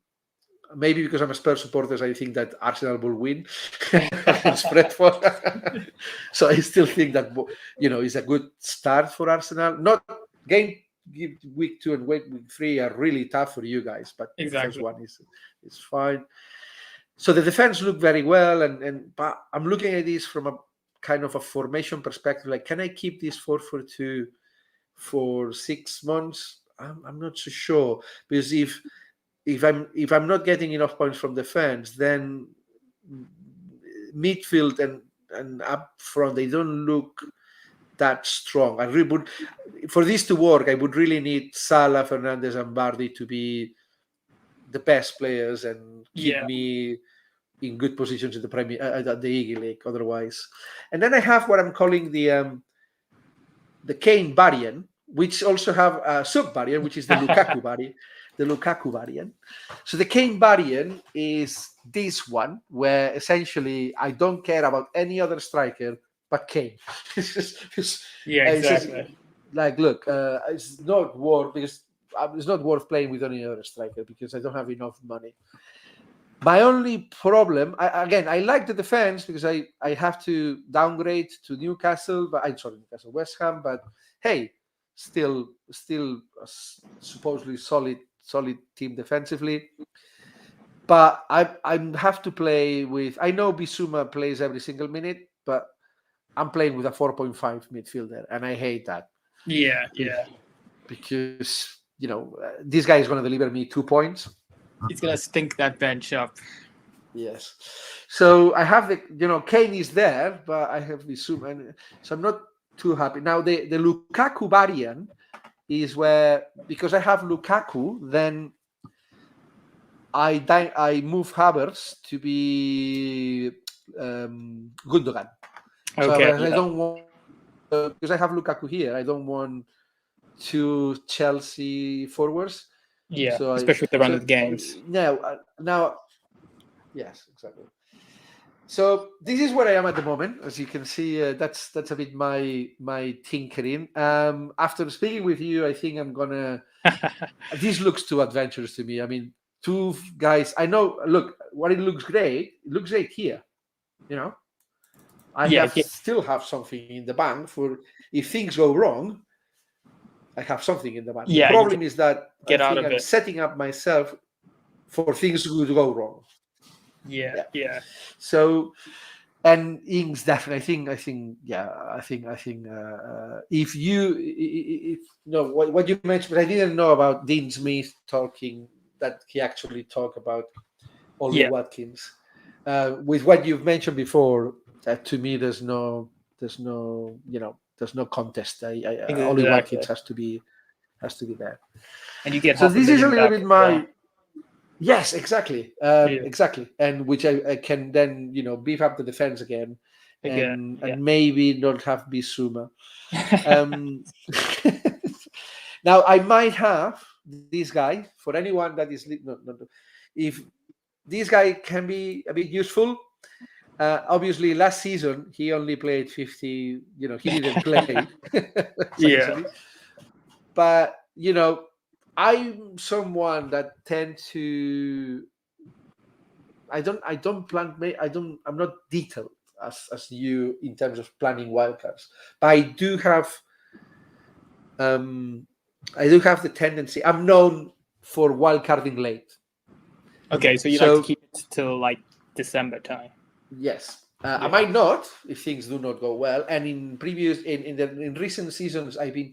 maybe because I'm a Spurs supporter, I think that Arsenal will win against Brentford. So I still think that is a good start for Arsenal. Not week 2 and week 3 are really tough for you guys, but the first one is fine. So the defense looked very well, but I'm looking at this from a kind of a formation perspective. Like, can I keep this 4-4-2 for 6 months? I'm not so sure, because if I'm not getting enough points from defense, then midfield and up front, they don't look that strong. I really would, for this to work, I would really need Salah, Fernandes, and Bardi to be the best players and keep me in good positions in the Iggy League. Otherwise, and then I have what I'm calling the Kane variant, which also have a sub variant, which is the Lukaku variant. The Lukaku variant. So the Kane variant is this one, where essentially I don't care about any other striker but Kane. Exactly. Look, it's not worth playing with any other striker because I don't have enough money. My only problem, I like the defense because I have to downgrade to Newcastle, West Ham, but hey, still supposedly solid team defensively. But I have to play with. I know Bissouma plays every single minute, but I'm playing with a 4.5 midfielder, and I hate that. Yeah. Because this guy is going to deliver me 2 points. He's going to stink that bench up. Yes. So I have Kane is there, but I have Bissouma, and so I'm not too happy. Now the Lukaku variant is where, because I have Lukaku, then I move Havertz to be Gundogan. So I don't want, because I have Lukaku here, I don't want 2 Chelsea forwards. Yeah, so especially with the run of games. Now, yes, exactly. So this is where I am at the moment. As you can see, that's a bit my tinkering. After speaking with you, I think I'm gonna This looks too adventurous to me. I mean, two guys. I know. Look, what it looks great. It looks great here. You know, I still have something in the bank for if things go wrong. I have something in the bank. The problem is that I'm setting up myself for things to go wrong. Yeah. So, and Ings definitely. I think. If what you mentioned, but I didn't know about Dean Smith talking that he actually talked about Ollie Watkins. With what you've mentioned before, to me, there's no contest. Ollie Watkins has to be there. And you get so this is a little bit my. Well. Yes, exactly, exactly, and which I can then beef up the defense again, and maybe not have Bissouma. Now I might have this guy for anyone that is if this guy can be a bit useful. Obviously, last season he only played 50. He didn't play. But I'm someone that tend to. I'm not detailed as you in terms of planning wildcards, but I do have the tendency. I'm known for wildcarding late. Okay, so you like to keep it till like December time. Yes, I might not if things do not go well. And in recent seasons, I've been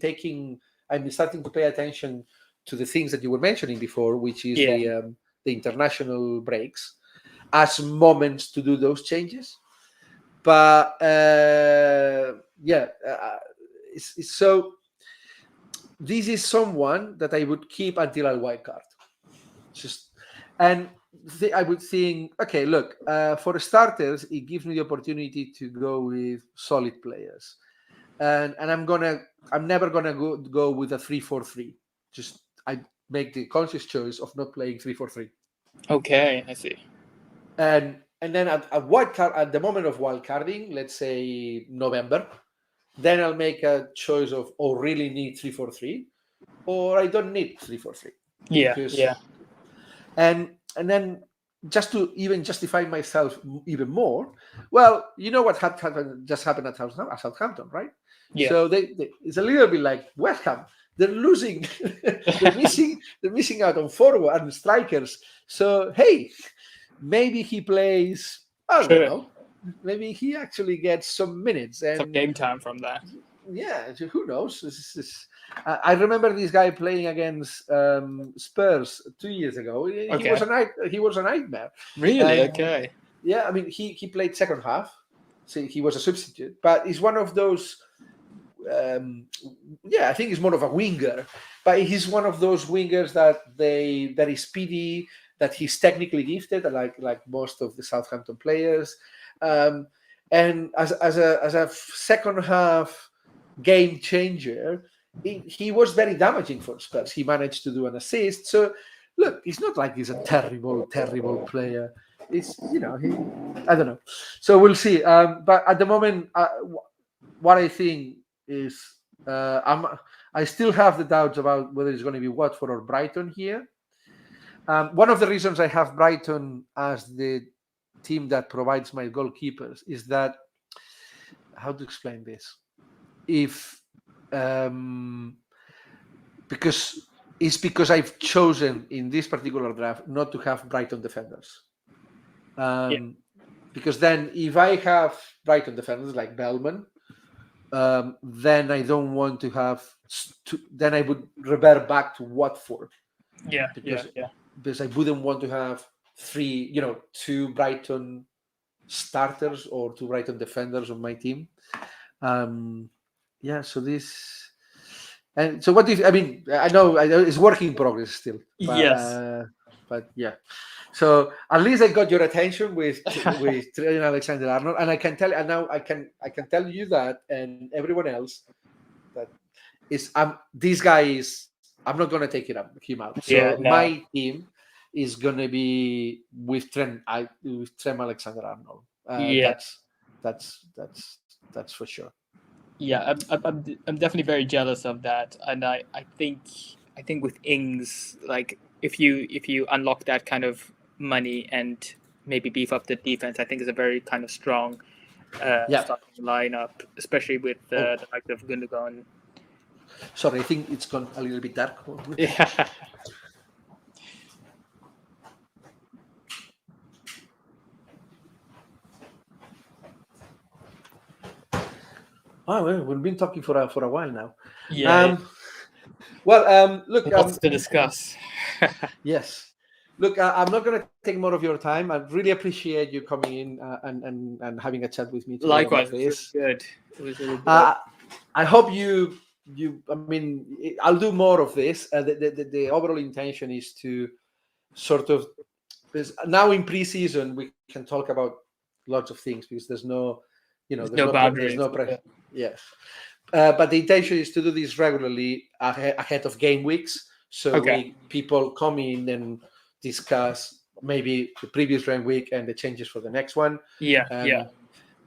starting to pay attention to the things that you were mentioning before, which is the international breaks as moments to do those changes. But so this is someone that I would keep until I wildcard. I would think, okay, look, for starters, it gives me the opportunity to go with solid players, and I'm never gonna go with a 3-4-3. Just I make the conscious choice of not playing 3-4-3. Okay, I see. And then at the moment of wildcarding, let's say November, then I'll make a choice of really need 3-4-3, or I don't need 3-4-3. And then just to even justify myself even more, well, you know what just happened at Southampton, right? Yeah. So it's a little bit like West Ham. They're losing. they're missing out on forward and strikers. So hey, maybe he plays. I don't know. Maybe he actually gets some minutes and some game time from that. Yeah, who knows? I remember this guy playing against Spurs 2 years ago. He was a nightmare. Really? Okay. Yeah, I mean, he played second half, so he was a substitute. But he's one of those. I think he's more of a winger, but he's one of those wingers that very speedy, that he's technically gifted, like most of the Southampton players. And as a second half game changer, he was very damaging for Spurs. He managed to do an assist. So look, it's not like he's a terrible player. It's I don't know. So we'll see. But at the moment, what I think is I still have the doubts about whether it's going to be Watford or Brighton here. One of the reasons I have Brighton as the team that provides my goalkeepers is that, how to explain this? Because I've chosen in this particular draft not to have Brighton defenders. Because then if I have Brighton defenders like Bellman, then I don't want to have. Then I would revert back to Watford. Because I wouldn't want to have two Brighton starters or two Brighton defenders on my team. So this. And so what do you? I mean, I know it's work in progress still. But, yes. But yeah. So at least I got your attention with Trent Alexander-Arnold, and I can tell, and now I can tell you that, and everyone else, that is this guy is. I'm not gonna take him out. So my team is gonna be with Trent Alexander-Arnold. That's for sure. Yeah, I'm definitely very jealous of that, and I think I think with Ings, like if you unlock that kind of money and maybe beef up the defense, I think is a very kind of strong starting lineup, especially with the likes of Gundogan. Sorry, I think it's gone a little bit dark. Yeah. Oh, well, we've been talking for a while now. Yeah. Look, lots to discuss. Yes. Look, I'm not going to take more of your time. I really appreciate you coming in and having a chat with me today. Likewise, about it this. was really good. It was really good. I hope you. I mean, I'll do more of this. The overall intention is to sort of, because now in pre-season we can talk about lots of things because there's no, there's no boundaries. There's no pressure. Yes. But the intention is to do this regularly ahead of game weeks. So people come in and discuss maybe the previous game week and the changes for the next one. Yeah.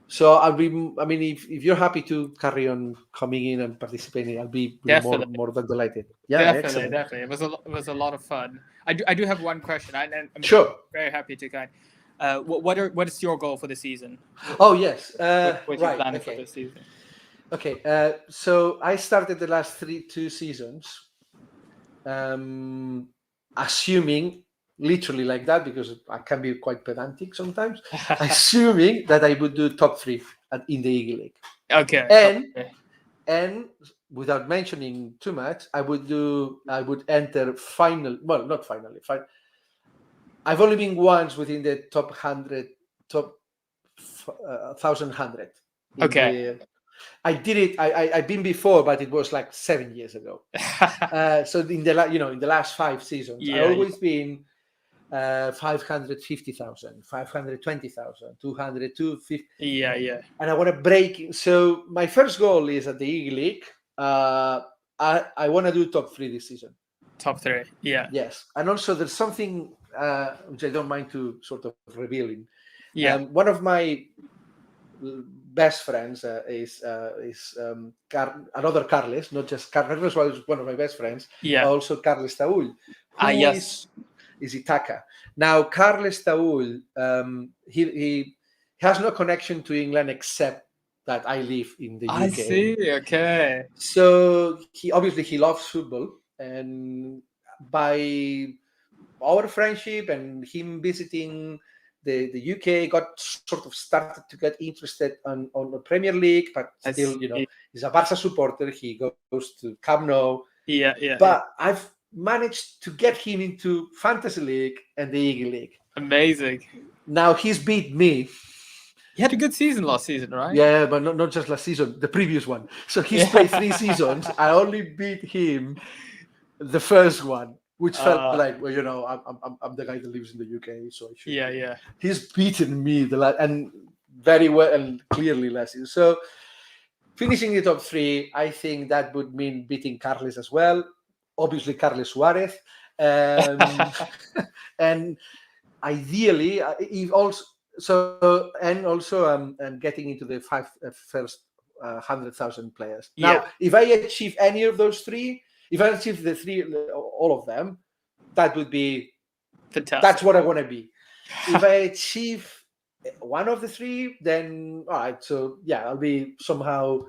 So I'll be. I mean, if you're happy to carry on coming in and participating, I'll be more than delighted. Yeah, definitely. It was a lot of fun. I do have one question. I'm sure. Very happy to guide. What is your goal for the season? Oh yes. What are you planning for this season? Okay. So I started the last two seasons, assuming. Literally like that, because I can be quite pedantic sometimes. Assuming that I would do top 3 in the Eagle League. Okay. And without mentioning too much, I would enter final. Well, not finally. I've only been once within the top 100, top 1,100. Okay. I did it. I've been before, but it was like 7 years ago. So in the last 5 seasons, I've always been. 550,000, 520,000, 200, 250. Yeah. And I want to break. So my first goal is at the Eagle League. I want to do top 3 this season. Top 3, yeah. Yes, and also there's something which I don't mind to sort of revealing. Yeah. One of my best friends is another Carles, not just Carles was one of my best friends. Yeah. Also Carles Taul. Yes. Is Itaka. Now, Carles Taul, he has no connection to England except that I live in the UK. I see, okay. So he loves football, and by our friendship and him visiting the UK, got sort of started to get interested on the Premier League, but still, he's a Barca supporter. He goes to Camp Nou. Yeah. But I've managed to get him into Fantasy League and the Eagle League. Amazing. Now he's beat me. He had a good season last season, right? Yeah, but not just last season, the previous one. So he's played 3 seasons. I only beat him the first one, which felt like, I'm the guy that lives in the UK, so I should. Yeah. He's beaten me and very well and clearly last season. So finishing the top 3, I think that would mean beating Carles as well. Obviously, Carles Suarez, and ideally, getting into the first 100,000 players. Now, if I achieve any of those 3, if I achieve the 3, all of them, that would be fantastic. That's what I want to be. If I achieve one of the 3, then all right. So I'll be somehow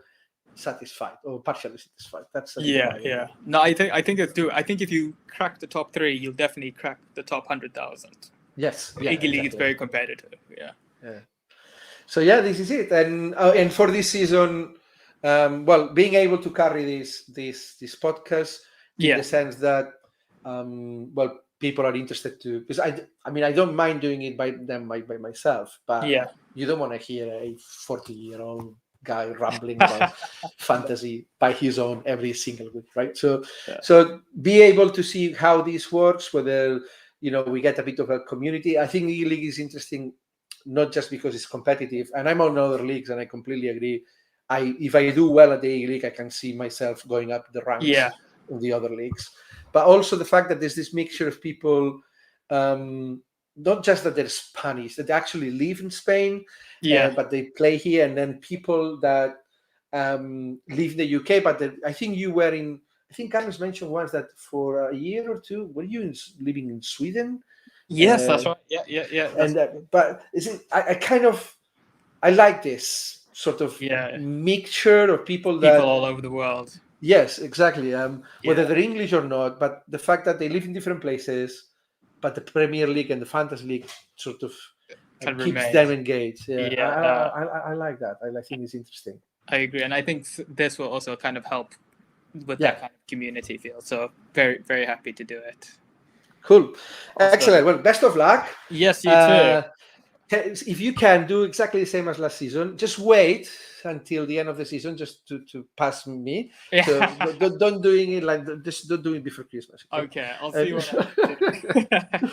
satisfied or partially satisfied. That's yeah. No, I think it's due. I think if you crack the top 3, you'll definitely crack the top 100,000. Yes, Eagle League is very competitive. Yeah. So this is it, and for this season, being able to carry this podcast in the sense that people are interested to, because I don't mind doing it by myself, but you don't want to hear a 40-year-old guy rambling about fantasy by his own every single week, right? So be able to see how this works, whether we get a bit of a community. I think the league is interesting, not just because it's competitive, and I'm on other leagues, and I completely agree. If I do well at the league, I can see myself going up the ranks in the other leagues, but also the fact that there's this mixture of people. Not just that they're Spanish, that they actually live in Spain, but they play here, and then people that live in the UK, but I think you were in I think Carlos mentioned once that for a year or two, were you living in Sweden? Yes, that's right. Yeah. And but is it? I like this sort of Yeah. mixture of people People all over the world. Yes, exactly. Whether Yeah. they're English or not, but the fact that they live in different places, but the Premier League and the Fantasy League sort of Can keeps remain. them engaged. Yeah, Yeah, I like that. I think it's interesting. I agree, and I think this will also kind of help with Yeah. that kind of community feel. So very, very happy to do it. Cool. Awesome. Excellent. Well, best of luck. Yes, you too. If you can do exactly the same as last season, just wait until the end of the season just to pass me. Yeah. So don't doing it like just don't do it before Christmas. Okay, I'll see what I can do.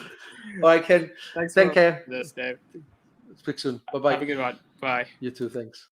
All right, Ken. Thanks Take for care. this, Dave. Speak soon. Bye bye. Have a good one. Bye. You too. Thanks.